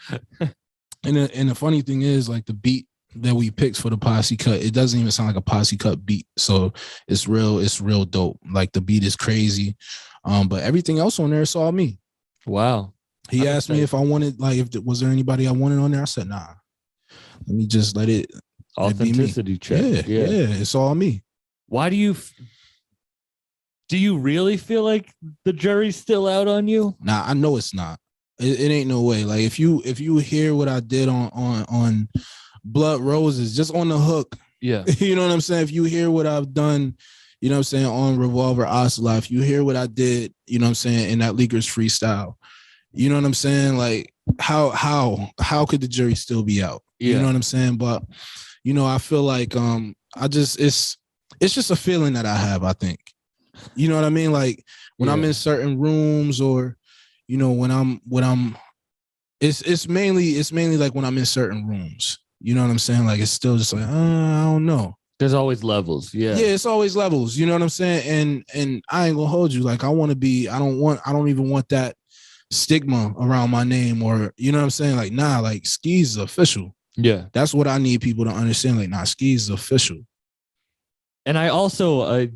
And the funny thing is, like, the beat that we picked for the posse cut, it doesn't even sound like a posse cut beat. So it's real dope. Like, the beat is crazy. But everything else on there is all me.
Wow.
He asked me if I wanted, like, was there anybody I wanted on there? I said, nah. Let me just let it
authenticity check.
Yeah, it's all me.
Why do you really feel like the jury's still out on you?
Nah, I know it's not. It ain't no way. Like, if you hear what I did on Blood Roses, just on the hook.
Yeah.
You know what I'm saying? If you hear what I've done, you know what I'm saying, on Revolver Ocelot, if you hear what I did, you know what I'm saying, in that Leakers freestyle, you know what I'm saying? Like, how could the jury still be out?
Yeah.
You know what I'm saying? But, I feel like it's just a feeling that I have, I think. You know what I mean? Like, when I'm in certain rooms, or, when I'm it's mainly like when I'm in certain rooms. You know what I'm saying? Like, it's still just like, I don't know.
There's always levels. Yeah,
it's always levels. You know what I'm saying? And I ain't gonna hold you. Like, I don't even want that stigma around my name, or, you know what I'm saying? Like, nah, like, Skeese is official.
Yeah.
That's what I need people to understand. Like, nah, Skeese is official.
And I also,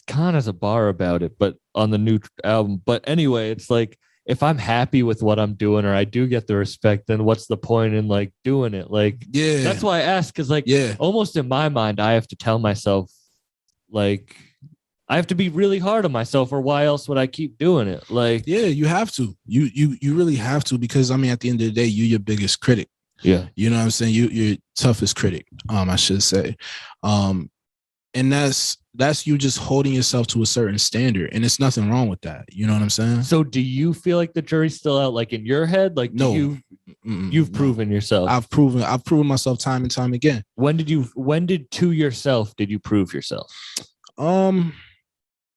Khan has a bar about it, but on the new album. But anyway, it's like, if I'm happy with what I'm doing, or I do get the respect, then what's the point in, like, doing it? Like,
yeah,
that's why I ask. Cause, like, almost in my mind, I have to tell myself, like, I have to be really hard on myself, or why else would I keep doing it? Like,
yeah, you have to, you really have to, because I mean, at the end of the day, you're your biggest critic.
Yeah.
You know what I'm saying? You're your toughest critic, I should say. And that's you just holding yourself to a certain standard, and it's nothing wrong with that. You know what I'm saying?
So do you feel like the jury's still out, like, in your head? Like, you've proven yourself? I've
proven myself time and time again.
When did you prove yourself?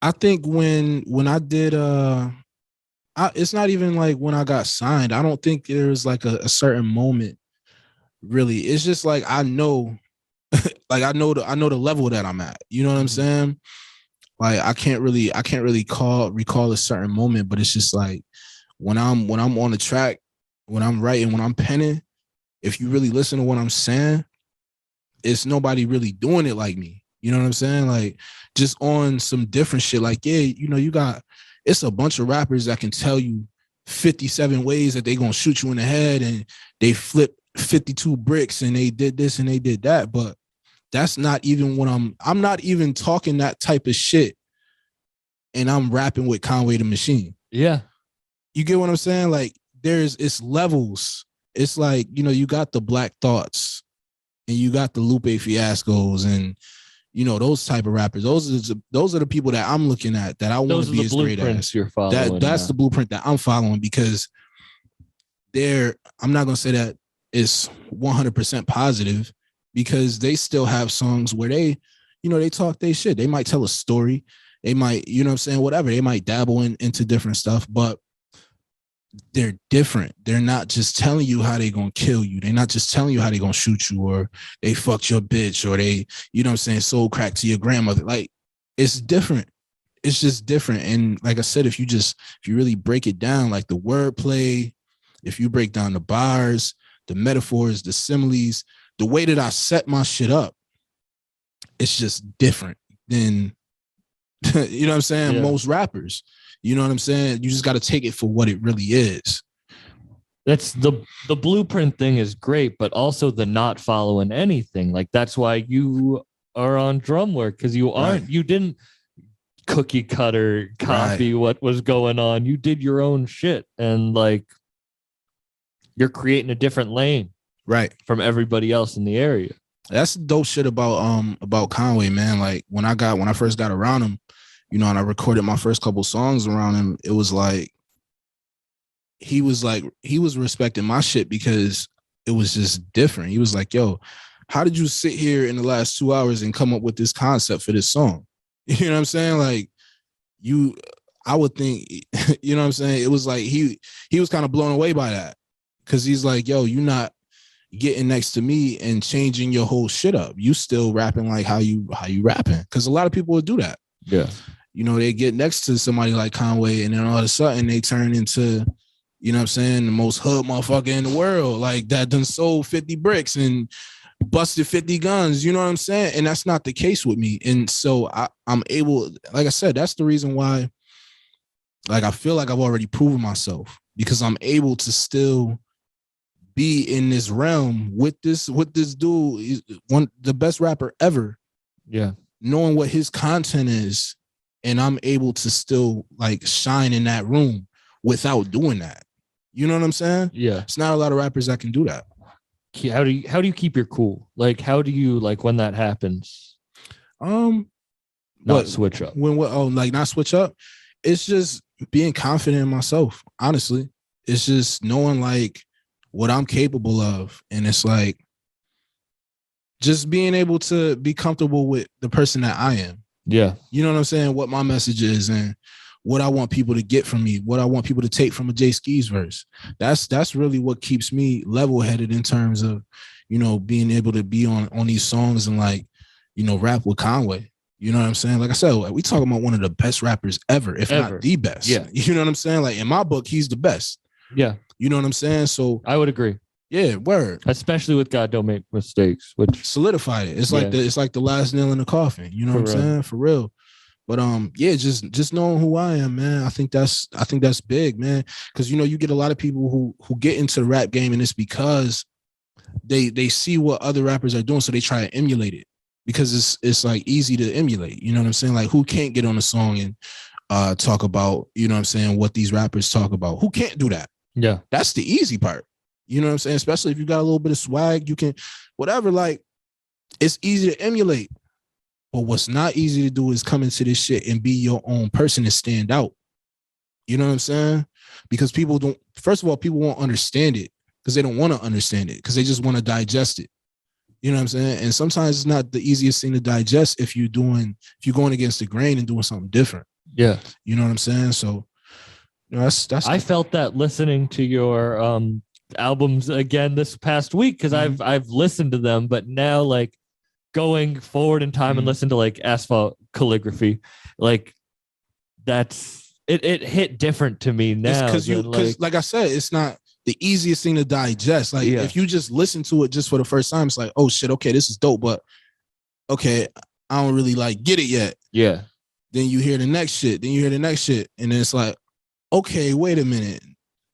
I think when I did, it's not even like when I got signed. I don't think there was like a certain moment, really. It's just like, I know, like, I know the level that I'm at. You know what I'm saying? Like, I can't really recall a certain moment, but it's just like, when I'm on the track, when I'm writing, when I'm penning, if you really listen to what I'm saying, it's nobody really doing it like me. You know what I'm saying? Like, just on some different shit. Like, yeah, it's a bunch of rappers that can tell you 57 ways that they gonna shoot you in the head, and they flip 52 bricks, and they did this and they did that. But that's not even what I'm not even talking that type of shit, and I'm rapping with Conway the Machine.
Yeah.
You get what I'm saying? Like, it's levels. It's like, you got the Black Thoughts, and you got the Lupe Fiascos, and those type of rappers. Those are the people that I'm looking at, that I want to be as great as.
You're following.
That's the blueprint that I'm following, because I'm not gonna say that it's 100% positive, because they still have songs where they talk their shit. They might tell a story. They might, whatever. They might dabble into different stuff, but they're different. They're not just telling you how they gonna kill you. They're not just telling you how they gonna shoot you, or they fucked your bitch, or they, sold crack to your grandmother. Like, it's different. it's just different. And like I said, if you really break it down, like the wordplay, if you break down the bars, the metaphors, the similes, the way that I set my shit up, it's just different than, you know what I'm saying?
Yeah.
Most rappers, you know what I'm saying? You just got to take it for what it really is.
That's the blueprint thing is great, but also the not following anything. Like that's why you are on Drumwork, because you didn't cookie cutter copy what was going on. You did your own shit, and like you're creating a different lane from everybody else in the area.
That's the dope shit about Conway, man. Like when I first got around him, you know, and I recorded my first couple songs around him, it was like he was respecting my shit because it was just different. He was like, yo, how did you sit here in the last 2 hours and come up with this concept for this song? You know what I'm saying? Like I would think, you know what I'm saying? It was like he was kind of blown away by that, because he's like, yo, you're not getting next to me and changing your whole shit up. You still rapping like how you rapping. Because a lot of people would do that.
Yeah.
You know, they get next to somebody like Conway and then all of a sudden they turn into, you know what I'm saying, the most hood motherfucker in the world. Like that done sold 50 bricks and busted 50 guns. You know what I'm saying? And that's not the case with me. And so I'm able, like I said, that's the reason why, like, I feel like I've already proven myself, because I'm able to still be in this realm with this dude. He's the best rapper ever.
Yeah.
Knowing what his content is, and I'm able to still like shine in that room without doing that. You know what I'm saying?
Yeah.
It's not a lot of rappers that can do that.
How do you keep your cool? Like, how do you, like, when that happens? Not switch up. Not switch up. It's just being confident in myself. Honestly, it's just knowing like what I'm capable of, and it's like just being able to be comfortable with the person that I am. Yeah.
You know what I'm saying? What my message is and what I want people to get from me, what I want people to take from a Skeese verse. That's really what keeps me level-headed in terms of, you know, being able to be on these songs and like, you know, rap with Conway. You know what I'm saying? Like I said, we talking about one of the best rappers ever, if not the best.
Yeah.
You know what I'm saying? Like in my book, he's the best.
Yeah.
You know what I'm saying? So
I would agree.
Yeah, word.
Especially with God Don't Make Mistakes, which
solidified it. It's like the last nail in the coffin. You know what I'm saying? For real. But yeah, just knowing who I am, man. I think that's big, man. Because you know, you get a lot of people who get into the rap game, and it's because they see what other rappers are doing, so they try to emulate it, because it's like easy to emulate. You know what I'm saying? Like, who can't get on a song and talk about, you know what I'm saying, what these rappers talk about? Who can't do that?
Yeah,
that's the easy part. You know what I'm saying? Especially if you got a little bit of swag, you can, whatever, like, it's easy to emulate. But what's not easy to do is come into this shit and be your own person and stand out. You know what I'm saying? Because people won't understand it because they don't want to understand it, because they just want to digest it. You know what I'm saying? And sometimes it's not the easiest thing to digest if you're going against the grain and doing something different.
Yeah.
You know what I'm saying? So, you know, that's
I felt that listening to your albums again this past week, because I've listened to them, but now like going forward in time and listen to like Asphalt Calligraphy, like that's it hit different to me now.
Because like I said, it's not the easiest thing to digest. Like if you just listen to it just for the first time, it's like, oh shit, okay, this is dope, but okay, I don't really like get it yet.
Yeah.
Then you hear the next shit, and then it's like, okay, wait a minute.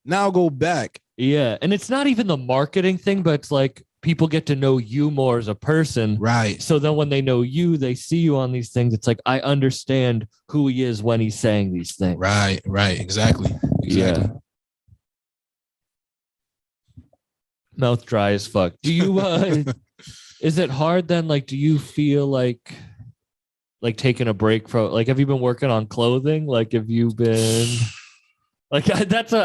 Now go back.
Yeah. And it's not even the marketing thing, but it's like people get to know you more as a person.
Right.
So then when they know you, they see you on these things. It's like, I understand who he is when he's saying these things.
Right. Exactly.
Yeah. Mouth dry as fuck. Do you, is it hard then? Like, do you feel like taking a break from, like, have you been working on clothing? Like, have you been... Like that's you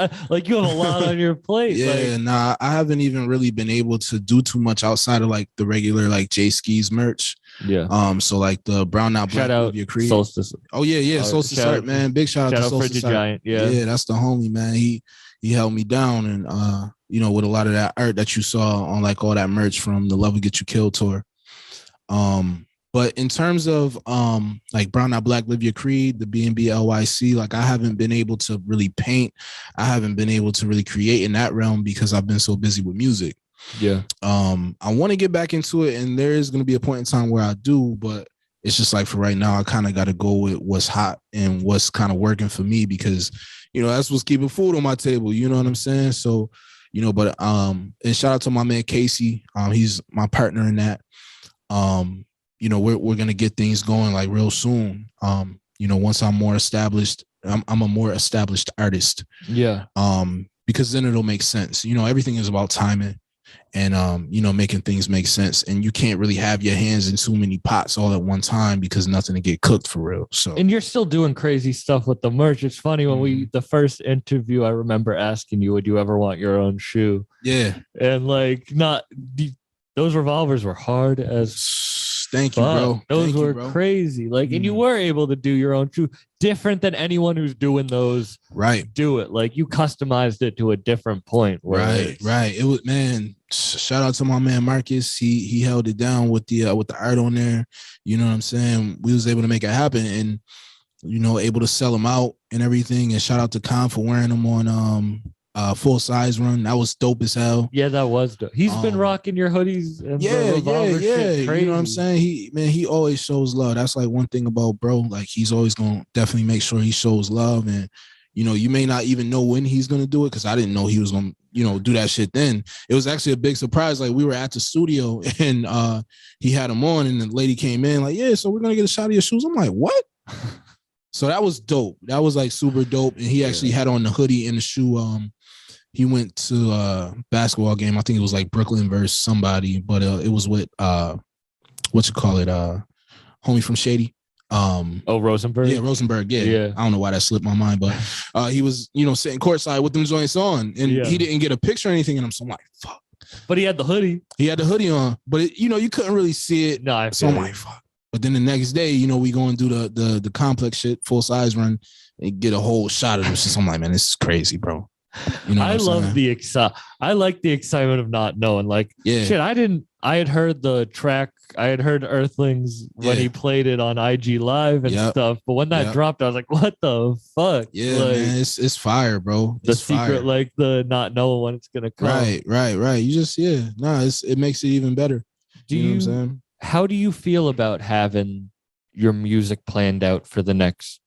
have a lot on your plate.
Yeah, nah, I haven't even really been able to do too much outside of like the regular like Skeese merch.
Yeah.
So like the Brown Out Black of your creed.
Solstice.
Oh yeah. Solstice art, man. Big shout out to Solstice Art. Yeah, that's the homie, man. He held me down, and you know, with a lot of that art that you saw on like all that merch from the Love Will Get You Killed tour. But in terms of like Brown Not Black, Live Your Creed, the BNBLYC, like I haven't been able to really paint. I haven't been able to really create in that realm because I've been so busy with music.
Yeah.
I want to get back into it, and there is going to be a point in time where I do, but it's just like for right now, I kind of got to go with what's hot and what's kind of working for me because, you know, that's what's keeping food on my table. You know what I'm saying? So, you know, but and shout out to my man Casey. He's my partner in that. You know, we're gonna get things going like real soon. You know, once I'm more established, I'm a more established artist.
Yeah.
Because then it'll make sense. You know, everything is about timing and you know, making things make sense. And you can't really have your hands in too many pots all at one time because nothing to get cooked for real. So
And you're still doing crazy stuff with the merch. It's funny when the first interview, I remember asking you, would you ever want your own shoe?
yeah.
And like those revolvers were hard as
Thank you, bro.
Those
Thank
were
you, bro.
crazy. Like, and you were able to do your own shoe different than anyone who's doing those.
Right.
Do it. Like you customized it to a different point.
Right. It was, man, shout out to my man Marcus. He held it down with the art on there. You know what I'm saying? We was able to make it happen and, you know, able to sell them out and everything. And shout out to Khan for wearing them on Full Size Run. That was dope as hell.
Yeah, that was dope. He's been rocking your hoodies and
yeah.
shit crazy.
You know what I'm saying? He always shows love. That's like one thing about bro. Like he's always gonna definitely make sure he shows love. And you know, you may not even know when he's gonna do it because I didn't know he was gonna, you know, do that shit then. It was actually a big surprise. Like we were at the studio and he had them on and the lady came in like, yeah, so we're gonna get a shot of your shoes. I'm like, what? So that was dope. That was like super dope. And he actually had on the hoodie and the shoe. He went to a basketball game. I think it was like Brooklyn versus somebody, but it was with homie from Shady.
Rosenberg.
Yeah, Rosenberg. Yeah. I don't know why that slipped my mind, but he was, you know, sitting courtside with them joints on, and he didn't get a picture or anything. And I'm like, fuck.
But he had the hoodie.
He had the hoodie on, but you know, you couldn't really see it.
No,
so I'm like, fuck. But then the next day, you know, we go and do the complex shit, Full Size Run, and get a whole shot of this. I'm like, man, this is crazy, bro. You know, I love
I like the excitement of not knowing. Like, shit, I had heard the track. I had heard Earthlings when he played it on IG Live and stuff. But when that dropped, I was like, what the fuck?
Yeah,
like,
man, it's fire, bro.
The secret, like the not knowing when it's gonna come.
Right. You just it makes it even better. You know what I'm saying?
How do you feel about having your music planned out for the next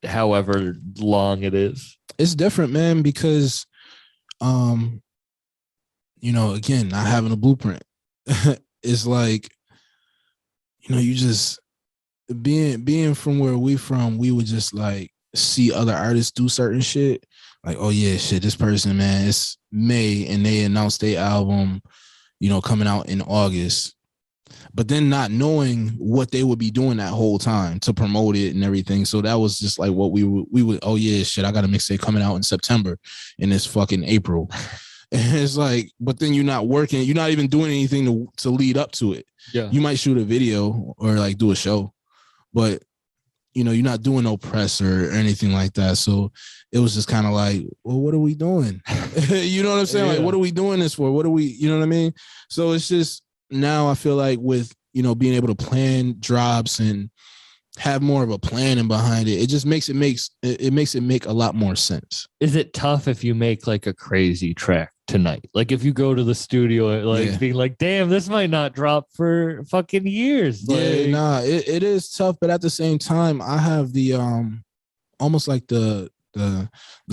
however long it is?
It's different, man, because you know, again, not having a blueprint. It's like, you know, you just being from where we from, we would just like see other artists do certain shit. Like, oh yeah, shit, this person, man, it's May and they announced their album, you know, coming out in August. But then not knowing what they would be doing that whole time to promote it and everything. So that was just like what we would, oh yeah, shit, I got a mixtape coming out in September and it's fucking April. And it's like, but then you're not working, you're not even doing anything to lead up to it.
Yeah.
You might shoot a video or like do a show, but you know, you're not doing no press or anything like that. So it was just kind of like, well, what are we doing? You know what I'm saying? Like, what are we doing this for? What are we, you know what I mean? So it's just, now I feel like with, you know, being able to plan drops and have more of a planning behind it, it just makes it make a lot more sense.
Is it tough if you make like a crazy track tonight? Like if you go to the studio, like being like, damn, this might not drop for fucking years.
It is tough, but at the same time, I have the almost like the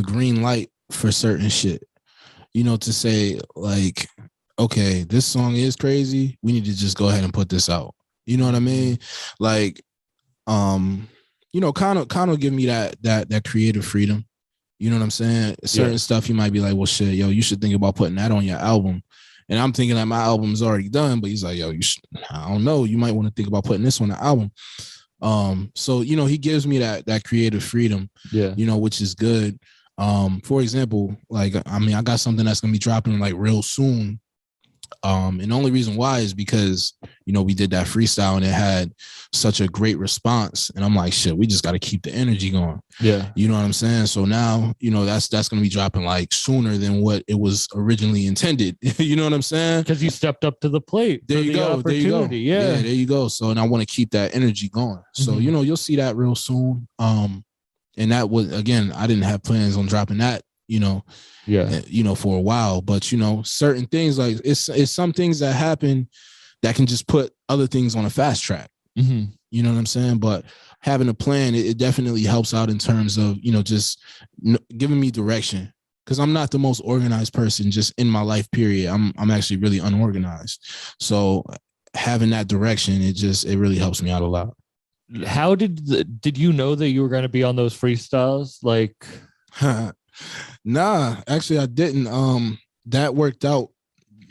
green light for certain shit, you know, to say like, okay, this song is crazy. We need to just go ahead and put this out. You know what I mean? Like, you know, kind of give me that creative freedom. You know what I'm saying? Certain stuff you might be like, well, shit, yo, you should think about putting that on your album. And I'm thinking that my album's already done, but he's like, yo, I don't know. You might want to think about putting this on the album. So, you know, he gives me that creative freedom, you know, which is good. For example, like, I mean, I got something that's going to be dropping like real soon. And the only reason why is because, we did that freestyle and it had such a great response. And I'm like, shit, we just got to keep the energy going.
Yeah.
You know what I'm saying? So now, that's going to be dropping like sooner than what it was originally intended. You know what I'm saying?
Because you stepped up to the plate.
There you go. There you go.
Yeah.
There you go. So, and I want to keep that energy going. So, you'll see that real soon. And that was, again, I didn't have plans on dropping that, for a while, but certain things, like it's some things that happen that can just put other things on a fast track. You know what I'm saying? But having a plan, it definitely helps out in terms of, just giving me direction, because I'm not the most organized person just in my life, period. I'm actually really unorganized. So having that direction, it really helps me out a lot.
How did you know that you were going to be on those freestyles? Like,
nah, actually I didn't. That worked out.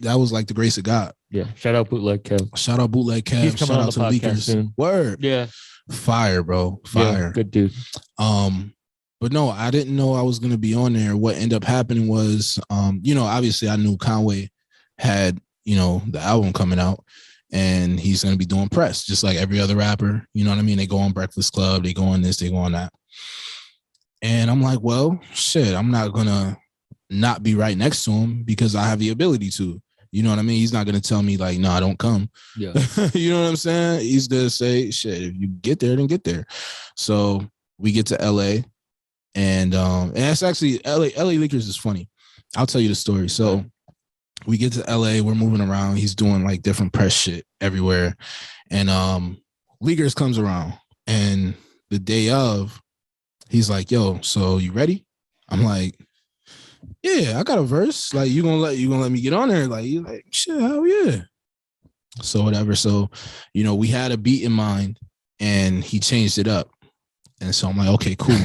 That was like the grace of God.
Yeah. Shout out Bootleg Kev.
Shout out Bootleg Kev.
He's coming
Shout
on
out
the
to
podcast
Leakers.
soon.
Word.
Yeah.
Fire, bro. Fire.
Yeah, good dude.
But no, I didn't know I was gonna be on there. What ended up happening was, obviously I knew Conway had, the album coming out, and he's gonna be doing press just like every other rapper. You know what I mean? They go on Breakfast Club, they go on this, they go on that. And I'm like, well, shit, I'm not gonna not be right next to him because I have the ability to. You know what I mean? He's not gonna tell me like, no, don't come.
Yeah.
You know what I'm saying? He's gonna say, shit, if you get there, then get there. So we get to LA, and it's actually LA Leakers is funny. I'll tell you the story. So we get to LA, we're moving around. He's doing like different press shit everywhere. And Leakers comes around, and the day of, he's like, yo, so you ready? I'm like, yeah, I got a verse. Like, you gonna let me get on there? Like, you like, shit, hell yeah. So whatever. So, we had a beat in mind, and he changed it up. And so I'm like, okay, cool.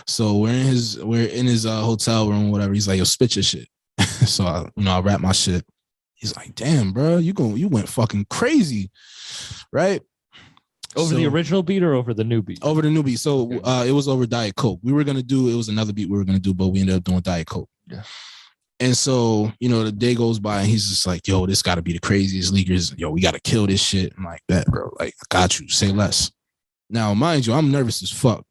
So we're in his hotel room, whatever. He's like, yo, spit your shit. So I rap my shit. He's like, damn, bro, you went fucking crazy, right?
Over the original beat or over the new beat?
Over the new beat. So it was over Diet Coke. It was another beat we were gonna do, but we ended up doing Diet Coke.
Yeah.
And so, the day goes by, and he's just like, yo, this gotta be the craziest. Leakers. Yo, we gotta kill this shit. I'm like, that, bro. Like, I got you. Say less. Now, mind you, I'm nervous as fuck.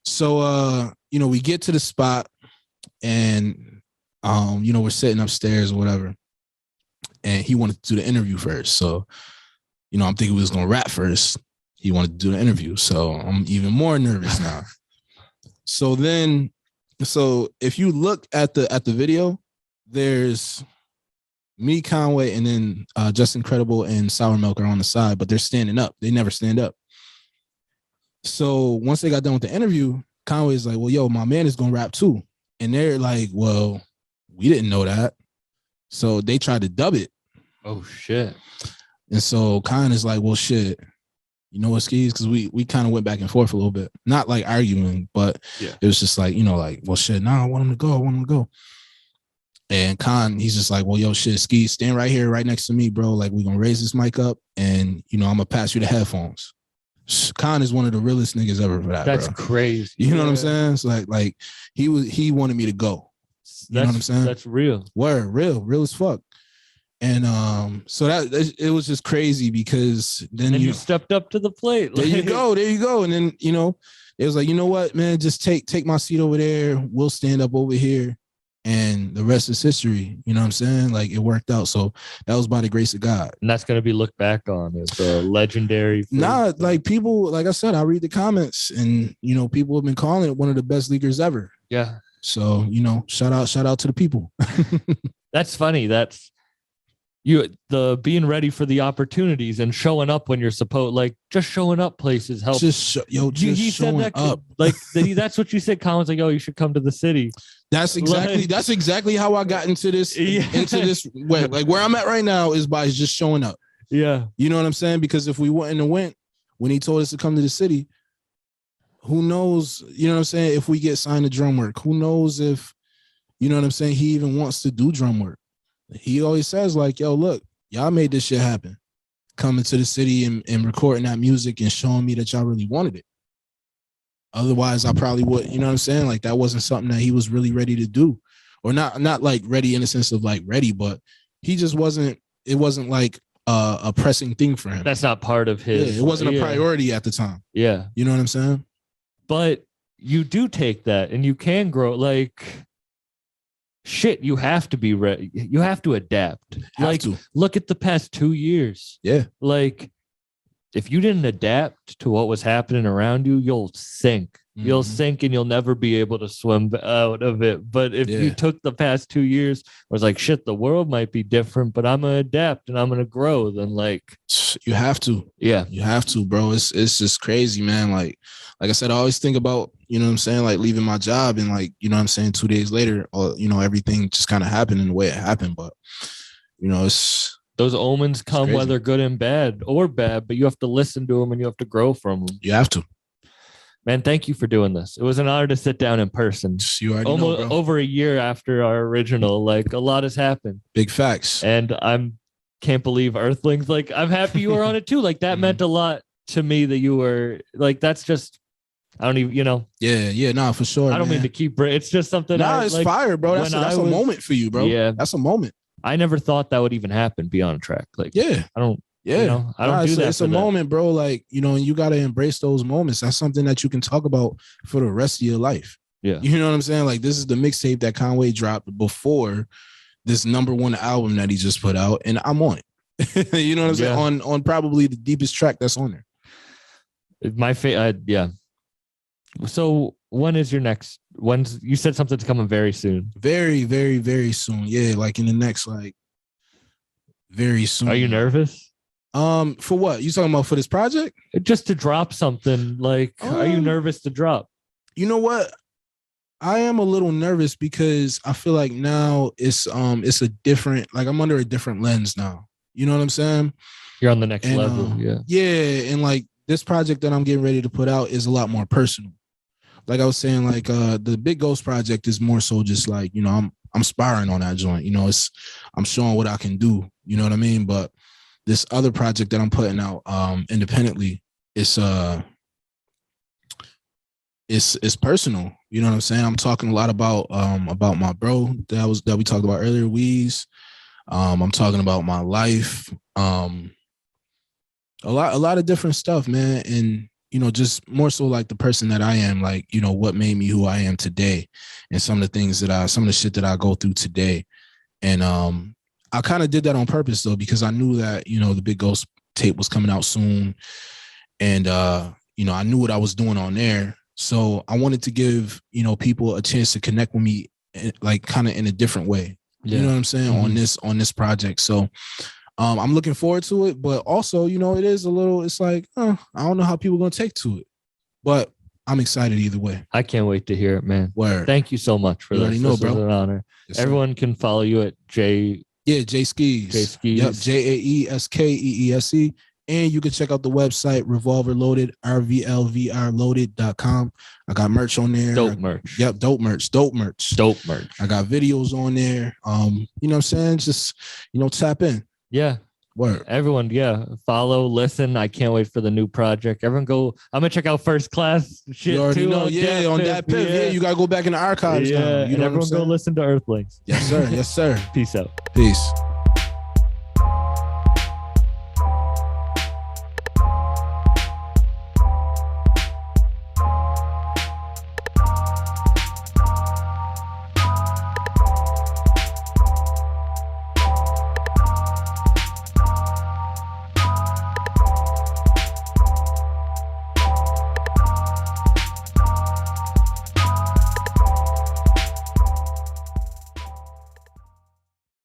So, we get to the spot, and, we're sitting upstairs or whatever. And he wanted to do the interview first. So, I'm thinking we was going to rap first. He wanted to do the interview. So I'm even more nervous now. So if you look at the video, there's me, Conway, and then Just Incredible and Sour Milk are on the side, but they're standing up. They never stand up. So once they got done with the interview, Conway's like, well, yo, my man is going to rap too. And they're like, well, we didn't know that. So they tried to dub it.
Oh, shit.
And so Con is like, well, shit, you know what, Skeese? Because we kind of went back and forth a little bit. Not like arguing, but it was just like, like, well, shit, nah, I want him to go. And Con, he's just like, well, yo, shit, Skeese, stand right here, right next to me, bro. Like, we're going to raise this mic up, and, I'm going to pass you the headphones. Khan is one of the realest niggas ever for that.
That's
bro.
crazy.
You know what I'm saying? It's like he wanted me to go. You know what I'm saying?
That's real.
Word, real as fuck. And so that it was just crazy because then
you stepped up to the plate.
There you go. And then it was like, you know what, man, just take my seat over there. We'll stand up over here. And the rest is history. You know what I'm saying? Like, it worked out. So that was by the grace of God.
And that's going to be looked back on as a legendary.
Nah, like people, like I said, I read the comments and, people have been calling it one of the best leakers ever.
Yeah.
So, shout out to the people.
That's funny. That's the being ready for the opportunities and showing up when you're supposed, like just showing up places helps.
He showing
said that,
up.
Like that's what you said. Colin's like, oh, you should come to the city.
That's exactly how I got into this. Like where I'm at right now is by just showing up.
Yeah.
You know what I'm saying? Because if we wouldn't have went when he told us to come to the city, who knows, you know what I'm saying? If we get signed to Drumwork, who knows if, you know what I'm saying? He even wants to do drum work. He always says like, yo, look, y'all made this shit happen. Coming to the city and recording that music and showing me that y'all really wanted it. Otherwise, I probably would, you know what I'm saying? Like that wasn't something that he was really ready to do. Or not like ready in the sense of like ready, but he just wasn't. It wasn't like a pressing thing for him.
That's not part of his.
Yeah, it wasn't a priority at the time.
Yeah.
You know what I'm saying?
But you do take that and you can grow. Like, shit, you have to be ready. You have to adapt. Look at the past 2 years.
Yeah.
Like, if you didn't adapt to what was happening around you, you'll sink. You'll sink and you'll never be able to swim out of it. But if you took the past 2 years, was like, shit, the world might be different, but I'm gonna adapt and I'm gonna grow. Then, like,
you have to. Yeah, you have to, bro. It's just crazy, man. Like I said, I always think about, you know what I'm saying, like leaving my job and like, you know what I'm saying, 2 days later, or you know, everything just kind of happened in the way it happened. But you know,
those omens come whether good and bad or bad, but you have to listen to them and you have to grow from them.
You have to.
Man, thank you for doing this. It was an honor to sit down in person.
You already know, bro.
Over a year after our original, like a lot has happened.
Big facts.
And can't believe Earthlings. Like, I'm happy you were on it too. Like, that meant a lot to me that you were like, that's just, I don't even, you know.
Yeah, nah, for sure.
I don't mean to keep it. It's just something.
Nah, it's like, fire, bro. That's a moment for you, bro.
Yeah.
That's a moment.
I never thought that would even happen, be on a track. Like,
yeah.
I don't.
Yeah,
you know, I don't do that.
It's a moment, bro. Like, you know, and you got to embrace those moments. That's something that you can talk about for the rest of your life.
Yeah.
You know what I'm saying? Like, this is the mixtape that Conway dropped before this #1 album that he just put out. And I'm on it. You know what I'm saying? On probably the deepest track that's on there.
My favorite. Yeah. So when is your next? You said something's coming very soon.
Very, very, very soon. Yeah. Like in the next, like very soon.
Are you nervous?
For what? You talking about for this project?
Just to drop something. Like, are you nervous to drop?
You know what? I am a little nervous because I feel like now it's a different, like I'm under a different lens now. You know what I'm saying?
You're on the next level. Yeah.
Yeah. And like this project that I'm getting ready to put out is a lot more personal. Like I was saying, like the Big Ghost project is more so just like, you know, I'm sparring on that joint. You know, I'm showing what I can do. You know what I mean? But this other project that I'm putting out independently, it's personal. You know what I'm saying? I'm talking a lot about my bro that we talked about earlier, Weeze. I'm talking about my life, a lot of different stuff, man. And you know, just more so like the person that I am, like, you know, what made me who I am today, and some of the shit that I go through today, and I kind of did that on purpose though, because I knew that, you know, the Big Ghost tape was coming out soon. And, you know, I knew what I was doing on there. So I wanted to give, you know, people a chance to connect with me, like kind of in a different way. Yeah. You know what I'm saying? On this project. So I'm looking forward to it, but also, you know, it's like, I don't know how people are going to take to it, but I'm excited either way.
I can't wait to hear it, man.
Word.
Thank you so much for this.
This
was an honor.
Yes,
everyone can follow you at J
Skeese. Yep, JAESKEESE. And you can check out the website, Revolver Loaded, RVLVRloaded.com. I got merch on there.
Dope merch.
Yep, dope merch. I got videos on there. You know what I'm saying? Just, you know, tap in.
Yeah.
Word.
Everyone, follow, listen. I can't wait for the new project. Everyone go. I'm gonna check out First Class shit
you already
too.
Know. On that pivot. Yeah, you gotta go back in the archives now. You know
and everyone go listen to Earthlings.
Yes, sir. Yes, sir.
Peace out.
Peace.